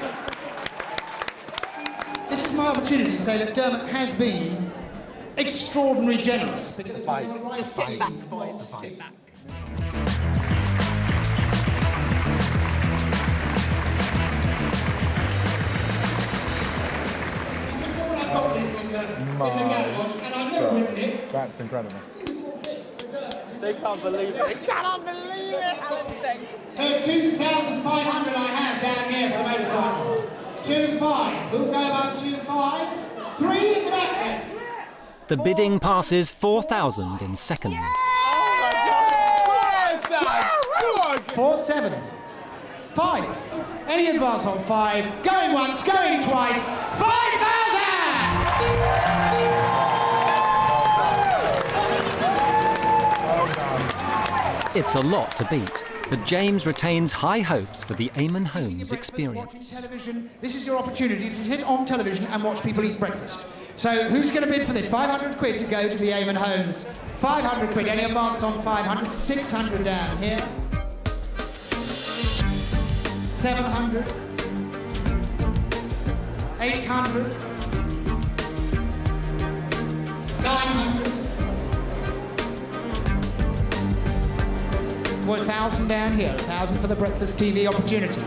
Speaker 11: This is my opportunity to say that Dermot has been extraordinarily generous.
Speaker 18: Just sit back, boys. Sit back.
Speaker 11: I've got this in the garage, and I've never written it.
Speaker 19: That's incredible.
Speaker 8: They can't believe it.
Speaker 18: They cannot believe it.
Speaker 11: 2,500 I have down here for the motorcycle. 2,500. Who'll go above 2,500? 3 in the back there.
Speaker 2: The bidding passes 4,000 in seconds.
Speaker 11: 4,700. 5. Any advance on 5? Going once, going twice. 5,000!
Speaker 2: It's a lot to beat, but James retains high hopes for the Eamon Holmes experience.
Speaker 11: Television. This is your opportunity to sit on television and watch people eat breakfast. So who's going to bid for this? 500 quid to go to the Eamon Holmes. 500 quid. Any advance on 500? 600 down here. 700. 800. 900. 1,000 down here. 1,000 for the breakfast TV opportunity.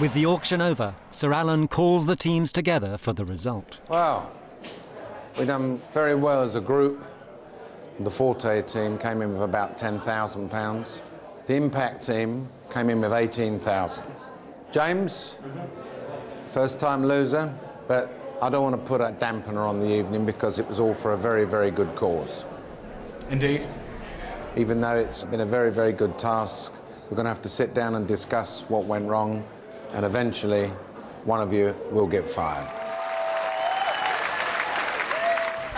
Speaker 2: With the auction over, Sir Alan calls the teams together for the result.
Speaker 1: Well, we've done very well as a group. The Forte team came in with about £10,000. The Impact team came in with 18,000. James, first-time loser, but I don't want to put a dampener on the evening because it was all for a very, very good cause.
Speaker 12: Indeed.
Speaker 1: Even though it's been a very, very good task, we're going to have to sit down and discuss what went wrong, and eventually one of you will get fired.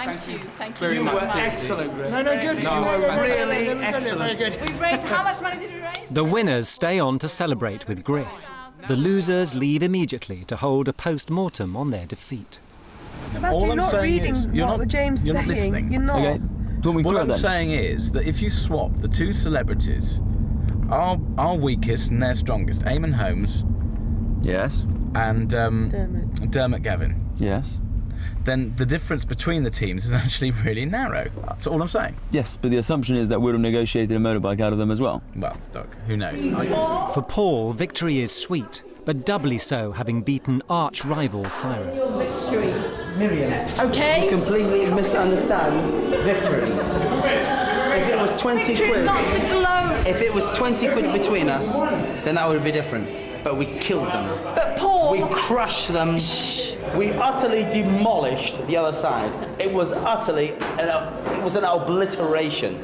Speaker 6: Thank you.
Speaker 3: Very much.
Speaker 6: You were
Speaker 3: excellent, Greg.
Speaker 11: No, good.
Speaker 3: No,
Speaker 11: You were
Speaker 3: really
Speaker 11: excellent.
Speaker 3: excellent.
Speaker 6: We've raised, how much money did we raise?
Speaker 2: The winners stay on to celebrate with Griff. The losers leave immediately to hold a post-mortem on their defeat.
Speaker 13: Sebastian, you're not reading what James
Speaker 15: you're not
Speaker 13: saying.
Speaker 15: listening.
Speaker 13: You're not.
Speaker 15: Okay. What I'm saying is that if you swap the two celebrities, our weakest and their strongest, Eamon Holmes,
Speaker 22: yes,
Speaker 15: and Dermot Gavin,
Speaker 22: yes,
Speaker 15: then the difference between the teams is actually really narrow. That's all I'm saying.
Speaker 22: yes, but the assumption is that we'd have negotiated a motorbike out of them as well.
Speaker 15: Well, look, who knows?
Speaker 2: For Paul, victory is sweet, but doubly so having beaten arch-rival Siren.
Speaker 4: Miriam.
Speaker 13: Okay.
Speaker 4: You completely misunderstand victory. If it was 20
Speaker 13: Victory's
Speaker 4: quid...
Speaker 13: not to gloat.
Speaker 4: If it was 20 quid between us, then that would be different. But we killed them.
Speaker 13: But Paul...
Speaker 4: We crushed them. We utterly demolished the other side. It was utterly... It was an obliteration.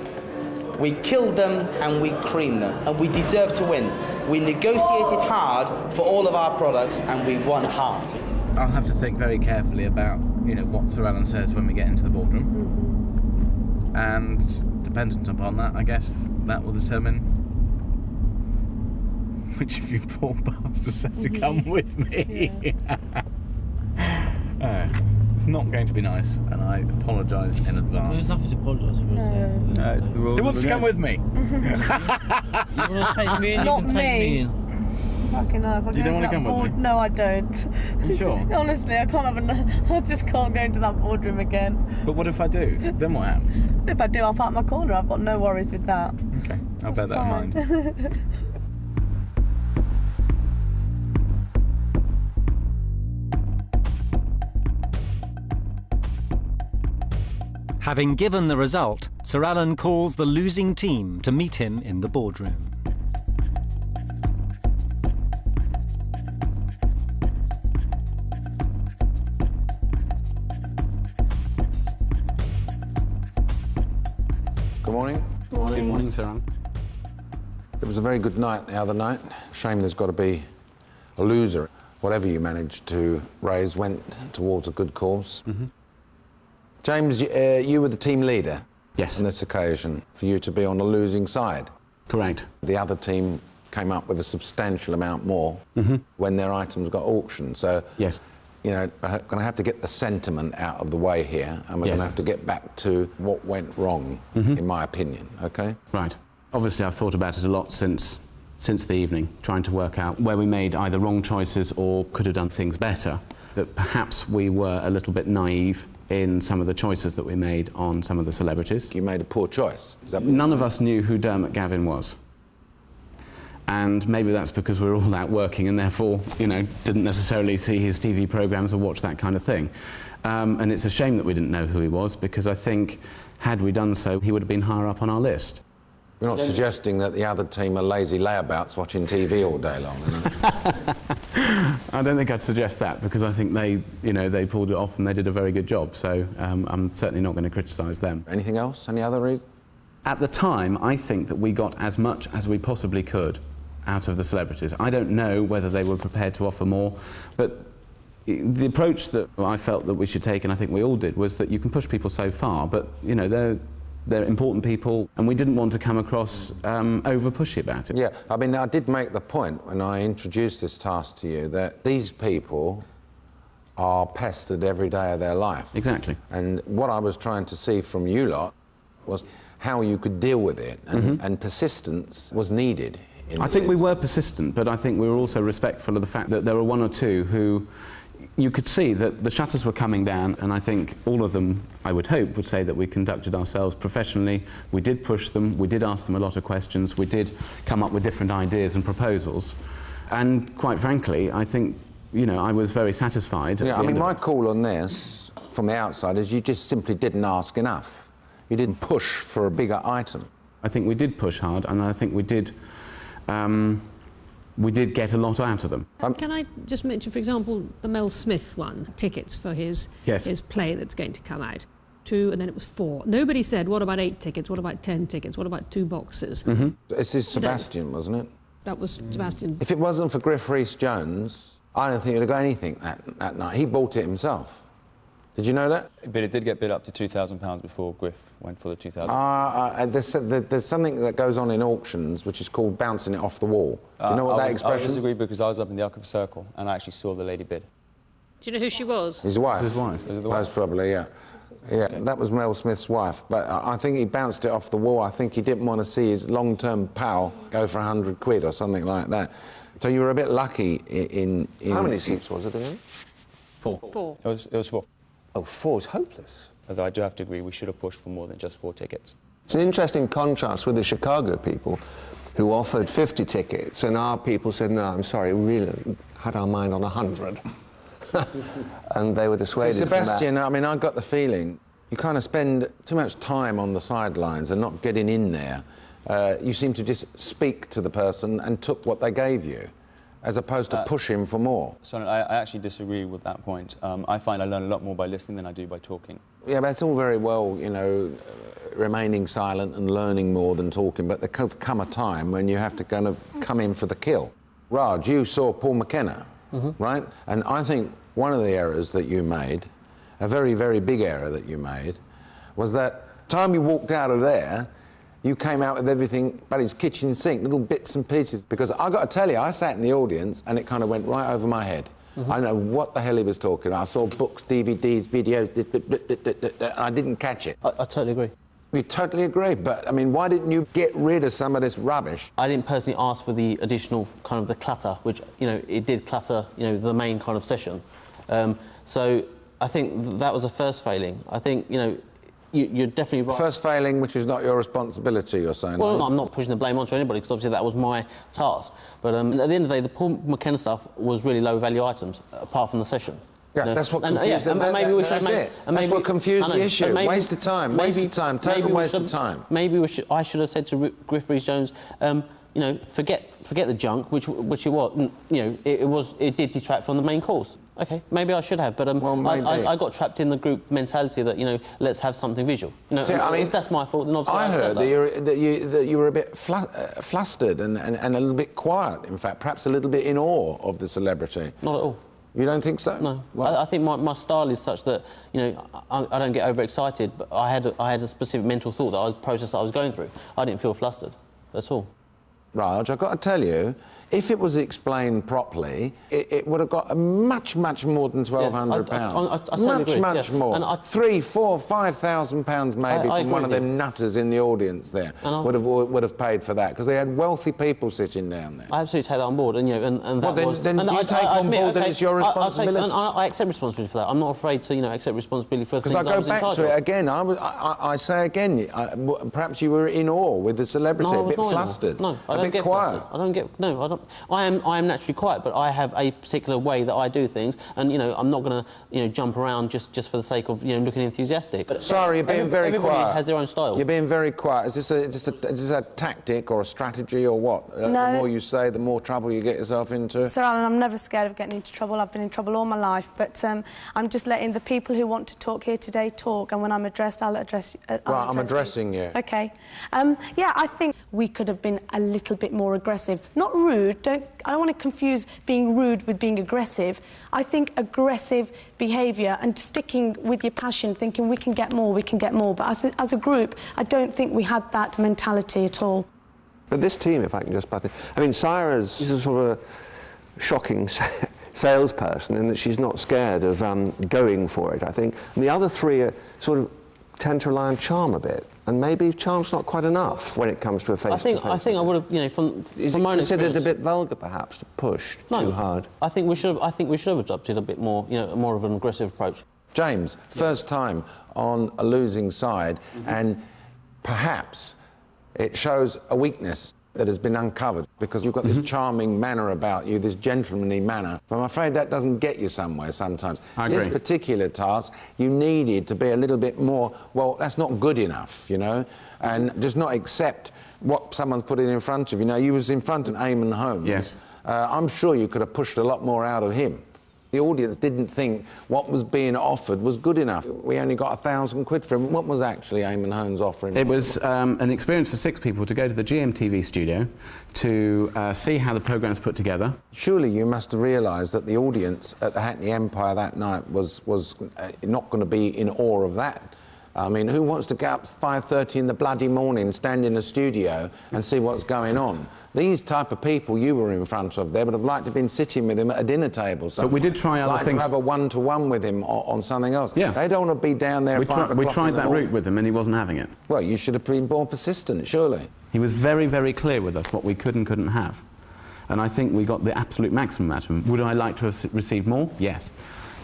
Speaker 4: We killed them and we creamed them. And we deserved to win. We negotiated hard for all of our products and we won hard.
Speaker 15: I'll have to think very carefully about, what Sir Alan says when we get into the boardroom. And dependent upon that, I guess that will determine which of you poor bastards has to come with me. It's not going to be nice, and I apologise in advance.
Speaker 14: There's nothing to apologise for.
Speaker 22: No, it's the rules.
Speaker 15: Who wants to come with me?
Speaker 14: You want to take me in?
Speaker 13: Not
Speaker 14: you can take me in.
Speaker 13: Fucking hell, if I
Speaker 15: You don't want to come with me?
Speaker 13: No, I don't.
Speaker 15: Are you sure?
Speaker 13: Honestly, I can't have I just can't go into that boardroom again.
Speaker 15: But what if I do? Then what happens?
Speaker 13: If I do, I'll fight my corner. I've got no worries with that.
Speaker 15: Okay, I'll bear that in mind.
Speaker 2: Having given the result, Sir Alan calls the losing team to meet him in the boardroom.
Speaker 1: Good morning.
Speaker 22: Good morning, Sir Alan.
Speaker 1: It was a very good night the other night. Shame there's got to be a loser. Whatever you managed to raise went towards a good cause. James, you were the team leader.
Speaker 4: Yes.
Speaker 1: On this occasion, for you to be on the losing side.
Speaker 4: Correct.
Speaker 1: The other team came up with a substantial amount more when their items got auctioned. So,
Speaker 4: yes,
Speaker 1: we're going to have to get the sentiment out of the way here, and we're going to have to get back to what went wrong, in my opinion. Okay.
Speaker 4: Right. Obviously, I've thought about it a lot since the evening, trying to work out where we made either wrong choices or could have done things better. That perhaps we were a little bit naive in some of the choices that we made on some of the celebrities.
Speaker 1: You made a poor choice. Is that
Speaker 4: None of us knew who Dermot Gavin was. And maybe that's because we're all out working and therefore, didn't necessarily see his TV programmes or watch that kind of thing. And it's a shame that we didn't know who he was, because I think, had we done so, he would have been higher up on our list.
Speaker 1: You're not suggesting that the other team are lazy layabouts watching TV all day long,
Speaker 4: I don't think I'd suggest that, because I think they pulled it off and they did a very good job, so I'm certainly not going to criticise them.
Speaker 1: Anything else? Any other reason?
Speaker 4: At the time, I think that we got as much as we possibly could out of the celebrities. I don't know whether they were prepared to offer more, but the approach that I felt that we should take, and I think we all did, was that you can push people so far, but, they're important people, and we didn't want to come across over-pushy about it.
Speaker 1: Yeah, I mean, I did make the point when I introduced this task to you that these people are pestered every day of their life.
Speaker 4: Exactly.
Speaker 1: And what I was trying to see from you lot was how you could deal with it, and persistence was needed.
Speaker 4: I think we were persistent, but I think we were also respectful of the fact that there were one or two who you could see that the shutters were coming down, and I think all of them, I would hope, would say that we conducted ourselves professionally. We did push them, we did ask them a lot of questions, we did come up with different ideas and proposals, and quite frankly, I think, I was very satisfied.
Speaker 1: Yeah, I mean, my call on this, from the outside, is you just simply didn't ask enough. You didn't push for a bigger item.
Speaker 4: I think we did push hard, and I think we did get a lot out of them.
Speaker 16: Can I just mention, for example, the Mel Smith one, tickets for his play that's going to come out. 2, and then it was 4. Nobody said, what about 8 tickets? What about 10 tickets? What about 2 boxes?
Speaker 1: This is Sebastian, wasn't it?
Speaker 16: That was Sebastian.
Speaker 1: If it wasn't for Griff Rhys-Jones, I don't think he'd have got anything that night. He bought it himself. Did you know that?
Speaker 12: But it did get bid up to £2,000 before Griff went for the 2,000.
Speaker 1: There's something that goes on in auctions which is called bouncing it off the wall. Do you know what that expression
Speaker 12: I disagree because I was up in the Arc Circle and I actually saw the lady bid.
Speaker 16: Do you know who she was?
Speaker 1: His wife.
Speaker 12: His wife. Is it the wife?
Speaker 1: Most probably, yeah. Yeah, okay. That was Mel Smith's wife, but I think he bounced it off the wall. I think he didn't want to see his long-term pal go for £100 or something like that. So you were a bit lucky in...
Speaker 3: How many seats was it again?
Speaker 12: 4.
Speaker 16: 4.
Speaker 12: It was 4.
Speaker 3: Oh, 4 is hopeless.
Speaker 12: Although I do have to agree, we should have pushed for more than just 4 tickets.
Speaker 3: It's an interesting contrast with the Chicago people who offered 50 tickets, and our people said, no, I'm sorry, we really had our mind on 100. And they were dissuaded
Speaker 1: Sebastian,
Speaker 3: from that.
Speaker 1: I mean, I got the feeling you kind of spend too much time on the sidelines and not getting in there. You seem to just speak to the person and took what they gave you, as opposed to pushing for more.
Speaker 12: So I actually disagree with that point. I find I learn a lot more by listening than I do by talking.
Speaker 1: Yeah, but it's all very well, you know, remaining silent and learning more than talking, but there could come a time when you have to kind of come in for the kill. Raj, you saw Paul McKenna, right? And I think one of the errors that you made, a very, very big error that you made, was that time you walked out of there, you came out with everything but his kitchen sink, little bits and pieces. Because I got to tell you, I sat in the audience and it kind of went right over my head. I don't know what the hell he was talking about. I saw books, DVDs, videos, I didn't catch it.
Speaker 14: I totally agree.
Speaker 1: We totally agree, but I mean, why didn't you get rid of some of this rubbish?
Speaker 14: I didn't personally ask for the additional kind of the clutter, which, you know, it did clutter, you know, the main kind of session. So I think that was the first failing. I think, you know, you're definitely right.
Speaker 1: First failing, which is not your responsibility, you're saying?
Speaker 14: Well, I'm not pushing the blame onto anybody, because obviously that was my task. But at the end of the day, the Paul McKenna stuff was really low-value items, apart from the session.
Speaker 1: Yeah,
Speaker 14: you know?
Speaker 1: that's what confused
Speaker 14: and,
Speaker 1: maybe we should that's what confused the issue. Waste of time, total waste of time.
Speaker 14: Maybe I should have said to Griff Rhys-Jones, you know, forget the junk, which it was. You know, it did detract from the main course. Okay, maybe I should have, but I got trapped in the group mentality that, you know, let's have something visual. You know, I mean, if that's my fault, then obviously
Speaker 1: I heard that you were a bit flustered and a little bit quiet. In fact, perhaps a little bit in awe of the celebrity.
Speaker 14: Not at all.
Speaker 1: You don't think so?
Speaker 14: No. I think my style is such that, you know, I don't get overexcited, but I had a specific mental thought that process that I was going through. I didn't feel flustered at all.
Speaker 1: Raj, I've got to tell you, if it was explained properly, it would have got much, much more than £1,200. Much more. And £3,000, £4,000, £5,000 maybe from one of them nutters in the audience there would have paid for that, because they had wealthy people sitting down there.
Speaker 14: I absolutely take that on board, and you know, and that
Speaker 1: well, then you take on board that it's your responsibility.
Speaker 14: I accept responsibility for that. I'm not afraid to, you know, accept responsibility for things I was in charge of.
Speaker 1: Because I go back to it again. I say again, perhaps you were in awe with the celebrity, a bit flustered, a bit quiet.
Speaker 14: I am naturally quiet, but I have a particular way that I do things, and, you know, I'm not going to, you know, jump around just for the sake of, you know, looking enthusiastic. But
Speaker 1: sorry, you're being very quiet.
Speaker 14: Everybody has their own style.
Speaker 1: You're being very quiet. Is this a tactic or a strategy or what? No. The more you say, the more trouble you get yourself into.
Speaker 7: Sir Alan, I'm never scared of getting into trouble. I've been in trouble all my life, but I'm just letting the people who want to talk here today talk, and when I'm addressed, I'll address you.
Speaker 1: Right, I'm addressing you.
Speaker 7: OK. Yeah, I think we could have been a little bit more aggressive. Not rude. I don't want to confuse being rude with being aggressive. I think aggressive behaviour and sticking with your passion, thinking we can get more, But as a group, I don't think we had that mentality at all.
Speaker 3: But this team, if I can just butt in, I mean, Syra's is a sort of a shocking salesperson in that she's not scared of going for it, I think. And the other three are sort of tend to rely on charm a bit. And maybe charm's not quite enough when it comes to a face-to-face.
Speaker 14: I think I would have, you know, from my own
Speaker 3: considered a bit vulgar, perhaps, to push too hard?
Speaker 14: I think we should have adopted a bit more, you know, more of an aggressive approach.
Speaker 1: James, first time on a losing side, and perhaps it shows a weakness that has been uncovered, because you've got this charming manner about you, this gentlemanly manner. But I'm afraid that doesn't get you somewhere sometimes.
Speaker 22: I agree.
Speaker 1: This particular task, you needed to be a little bit more, well, that's not good enough, you know, and just not accept what someone's putting in front of you. You know, you was in front of Eamon Holmes.
Speaker 22: Yes.
Speaker 1: I'm sure you could have pushed a lot more out of him. The audience didn't think what was being offered was good enough. We only got £1,000 for him. What was actually Eamon Holmes offering?
Speaker 22: It was an experience for 6 people to go to the GMTV studio to see how the programme's put together.
Speaker 1: Surely you must have realised that the audience at the Hackney Empire that night was not going to be in awe of that. I mean, who wants to get up 5:30 in the bloody morning, stand in a studio and see what's going on? These type of people you were in front of there would have liked to have been sitting with him at a dinner table.
Speaker 22: But we did try other things.
Speaker 1: To have a one-to-one with him on something else.
Speaker 22: Yeah.
Speaker 1: They don't want to be down there at 5 o'clock.
Speaker 22: We tried that route with him and he wasn't having it.
Speaker 1: Well, you should have been more persistent, surely.
Speaker 22: He was very, very clear with us what we could and couldn't have. And I think we got the absolute maximum out of him. Would I like to have received more? Yes.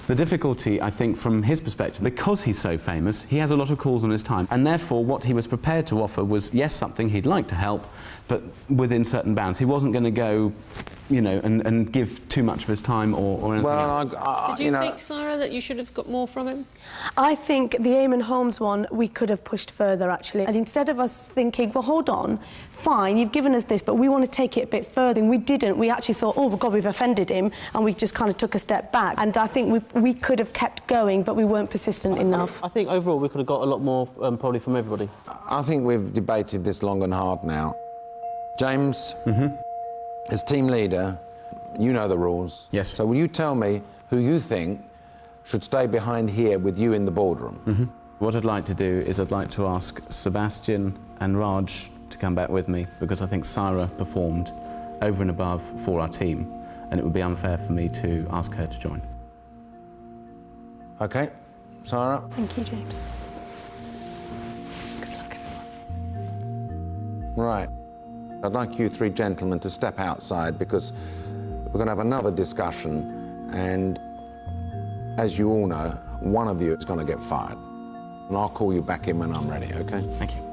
Speaker 22: The difficulty, I think, from his perspective, because he's so famous, he has a lot of calls on his time, and therefore what he was prepared to offer was, yes, something he'd like to help, but within certain bounds. He wasn't going to go, you know, and give too much of his time or anything else.
Speaker 16: Did you think, Sarah, that you should have got more from him?
Speaker 7: I think the Eamon Holmes one we could have pushed further, actually. And instead of us thinking, well, hold on, fine, you've given us this, but we want to take it a bit further, and we didn't. We actually thought, oh, God, we've offended him, and we just kind of took a step back. And I think we could have kept going, but we weren't persistent enough.
Speaker 14: I think overall we could have got a lot more, probably, from everybody.
Speaker 1: I think we've debated this long and hard now. James, as team leader, you know the rules.
Speaker 22: Yes.
Speaker 1: So will you tell me who you think should stay behind here with you in the boardroom?
Speaker 22: What I'd like to do is I'd like to ask Sebastian and Raj to come back with me, because I think Sarah performed over and above for our team, and it would be unfair for me to ask her to join.
Speaker 1: OK. Sarah?
Speaker 7: Thank you, James.
Speaker 1: Good luck, everyone. Right. I'd like you 3 gentlemen to step outside, because we're going to have another discussion, and as you all know, one of you is going to get fired. And I'll call you back in when I'm ready, OK?
Speaker 22: Thank you.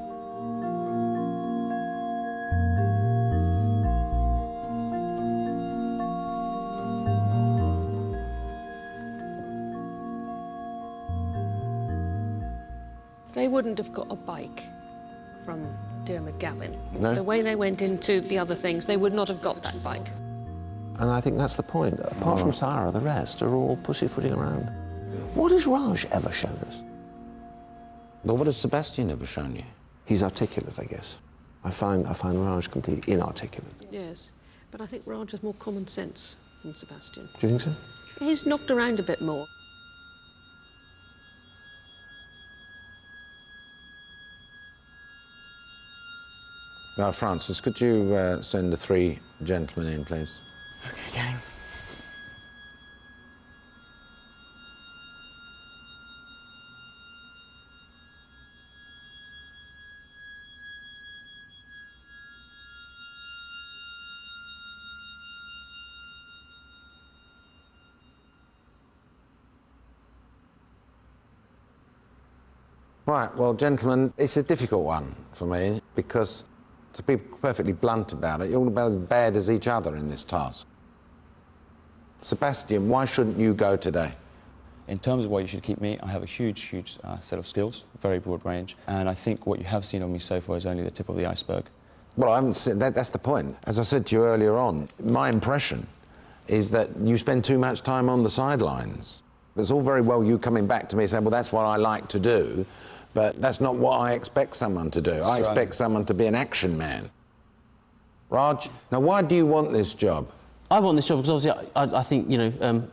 Speaker 16: They wouldn't have got a bike from dear McGavin.
Speaker 1: No.
Speaker 16: The way they went into the other things, they would not have got that bike.
Speaker 3: And I think that's the point. Apart from Sarah, the rest are all pussyfooting around. What has Raj ever shown us?
Speaker 1: Well, what has Sebastian ever shown you?
Speaker 3: He's articulate, I guess. I find Raj completely inarticulate.
Speaker 16: Yes, but I think Raj has more common sense than Sebastian.
Speaker 3: Do you think so?
Speaker 16: He's knocked around a bit more.
Speaker 1: Now, Francis, could you send the 3 gentlemen in, please?
Speaker 22: OK, gang.
Speaker 1: Right, well, gentlemen, it's a difficult one for me, because to be perfectly blunt about it, you're all about as bad as each other in this task. Sebastian, why shouldn't you go today?
Speaker 12: In terms of why you should keep me, I have a huge set of skills, very broad range, and I think what you have seen of me so far is only the tip of the iceberg.
Speaker 1: Well, I haven't seen that. That's the point. As I said to you earlier on, my impression is that you spend too much time on the sidelines. It's all very well you coming back to me saying, well, that's what I like to do, but that's not what I expect someone to do. I expect someone to be an action man. Raj, now why do you want this job?
Speaker 14: I want this job because obviously I think, you know,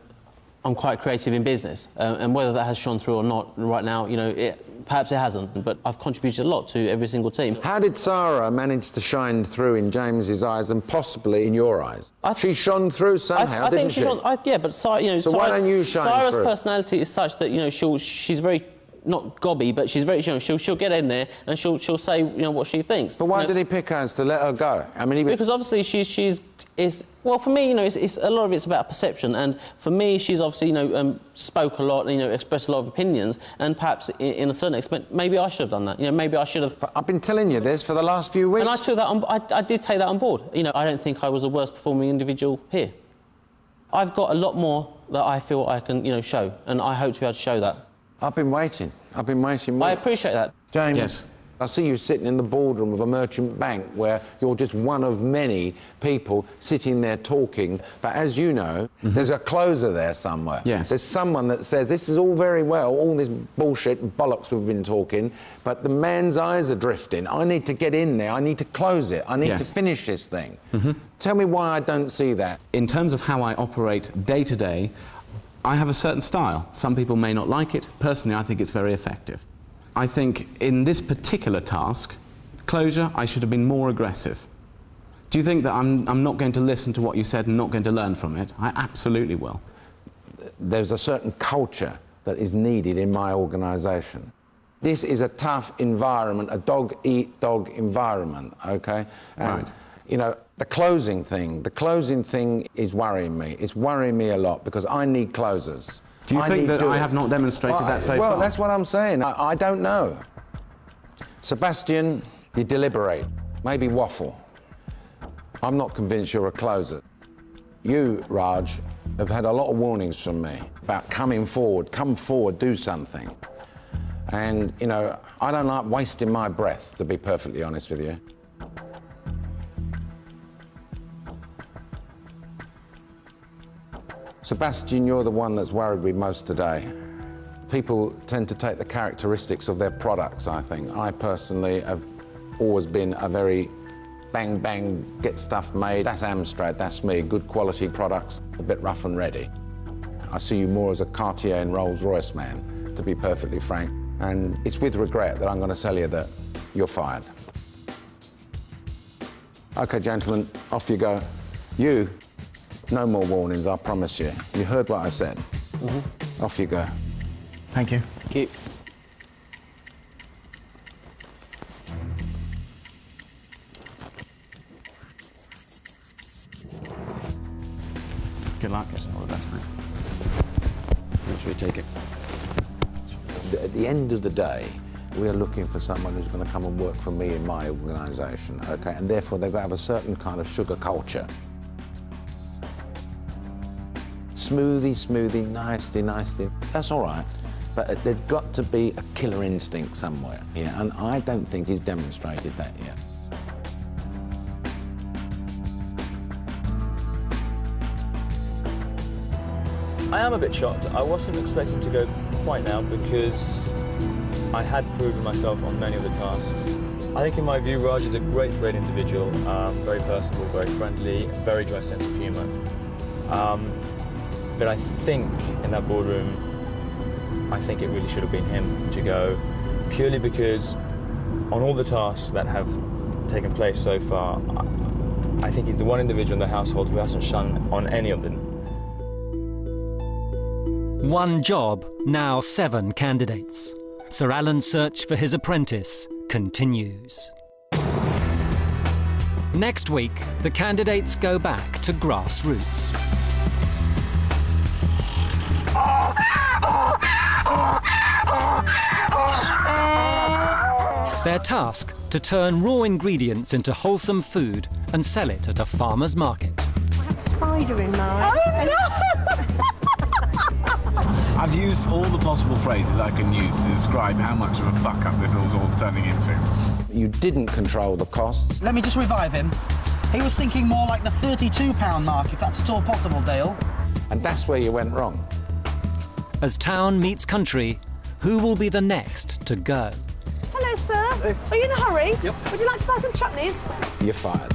Speaker 14: I'm quite creative in business, and whether that has shone through or not right now, you know, perhaps it hasn't, but I've contributed a lot to every single team.
Speaker 1: How did Sarah manage to shine through in James's eyes and possibly in your eyes? She shone through somehow, didn't she?
Speaker 14: Yeah, but Sarah, you know,
Speaker 1: so why don't you shine
Speaker 14: Sarah's
Speaker 1: through?
Speaker 14: personality is such that, you know, she's very, not gobby, but she's very, you know, she'll get in there and she'll say, you know, what she thinks.
Speaker 1: But why did he pick her to let her go? I mean,
Speaker 14: because obviously well, for me, you know, it's a lot of it's about perception, and for me, she's obviously, you know, spoke a lot, you know, expressed a lot of opinions, and perhaps in a certain extent, maybe I should have done that. You know, maybe I should have.
Speaker 1: But I've been telling you this for the last few weeks.
Speaker 14: And I took that I did take that on board. You know, I don't think I was the worst performing individual here. I've got a lot more that I feel I can, you know, show, and I hope to be able to show that.
Speaker 1: I've been waiting. I've been waiting.
Speaker 14: I appreciate that.
Speaker 1: James.
Speaker 22: Yes.
Speaker 1: I see you sitting in the boardroom of a merchant bank where you're just one of many people sitting there talking. But as you know, there's a closer there somewhere.
Speaker 22: Yes.
Speaker 1: There's someone that says, this is all very well, all this bullshit and bollocks we've been talking, but the man's eyes are drifting. I need to get in there. I need to close it. I need to finish this thing. Tell me why I don't see that.
Speaker 22: In terms of how I operate day to day, I have a certain style. Some people may not like it. Personally, I think it's very effective. I think in this particular task, closure, I should have been more aggressive. Do you think that I'm not going to listen to what you said and not going to learn from it? I absolutely will.
Speaker 1: There's a certain culture that is needed in my organisation. This is a tough environment, a dog-eat-dog environment, OK? And, you know, the closing thing is worrying me. It's worrying me a lot because I need closers.
Speaker 22: Do you think that I have not demonstrated that so far?
Speaker 1: Well, that's what I'm saying. I don't know. Sebastian, you deliberate, maybe waffle. I'm not convinced you're a closer. You, Raj, have had a lot of warnings from me about coming forward, come forward, do something. And, you know, I don't like wasting my breath, to be perfectly honest with you. Sebastian, you're the one that's worried me most today. People tend to take the characteristics of their products, I think. I personally have always been a very bang, bang, get stuff made. That's Amstrad, that's me, good quality products, a bit rough and ready. I see you more as a Cartier and Rolls-Royce man, to be perfectly frank. And it's with regret that I'm going to tell you that you're fired. OK, gentlemen, off you go. You. No more warnings, I promise you. You heard what I said. Off you go.
Speaker 21: Thank you.
Speaker 14: Thank you.
Speaker 22: Good luck. All the best, mate. Make sure you take it.
Speaker 1: At the end of the day, we are looking for someone who's going to come and work for me in my organisation, OK? And therefore, they've got to have a certain kind of sugar culture. Smoothie, nasty, that's all right. But they've got to be a killer instinct somewhere here, and I don't think he's demonstrated that yet.
Speaker 12: I am a bit shocked. I wasn't expecting to go quite now because I had proven myself on many of the tasks. I think in my view, Raj is a great individual, very personable, very friendly, very dry sense of humour. But I think in that boardroom, I think it really should have been him to go, purely because on all the tasks that have taken place so far, I think he's the one individual in the household who hasn't shone on any of them.
Speaker 2: One job, now 7 candidates. Sir Alan's search for his apprentice continues. Next week, the candidates go back to grassroots. Their task, to turn raw ingredients into wholesome food and sell it at a farmer's market.
Speaker 13: I have a spider in mine.
Speaker 7: Oh, no!
Speaker 15: I've used all the possible phrases I can use to describe how much of a fuck-up this all's all turning into.
Speaker 1: You didn't control the costs.
Speaker 11: Let me just revive him. He was thinking more like the £32 mark, if that's at all possible, Dale.
Speaker 1: And that's where you went wrong.
Speaker 2: As town meets country, who will be the next to go?
Speaker 7: Hello, sir. Are you in a hurry? Yep. Would you like to buy some chutneys?
Speaker 1: You're fired.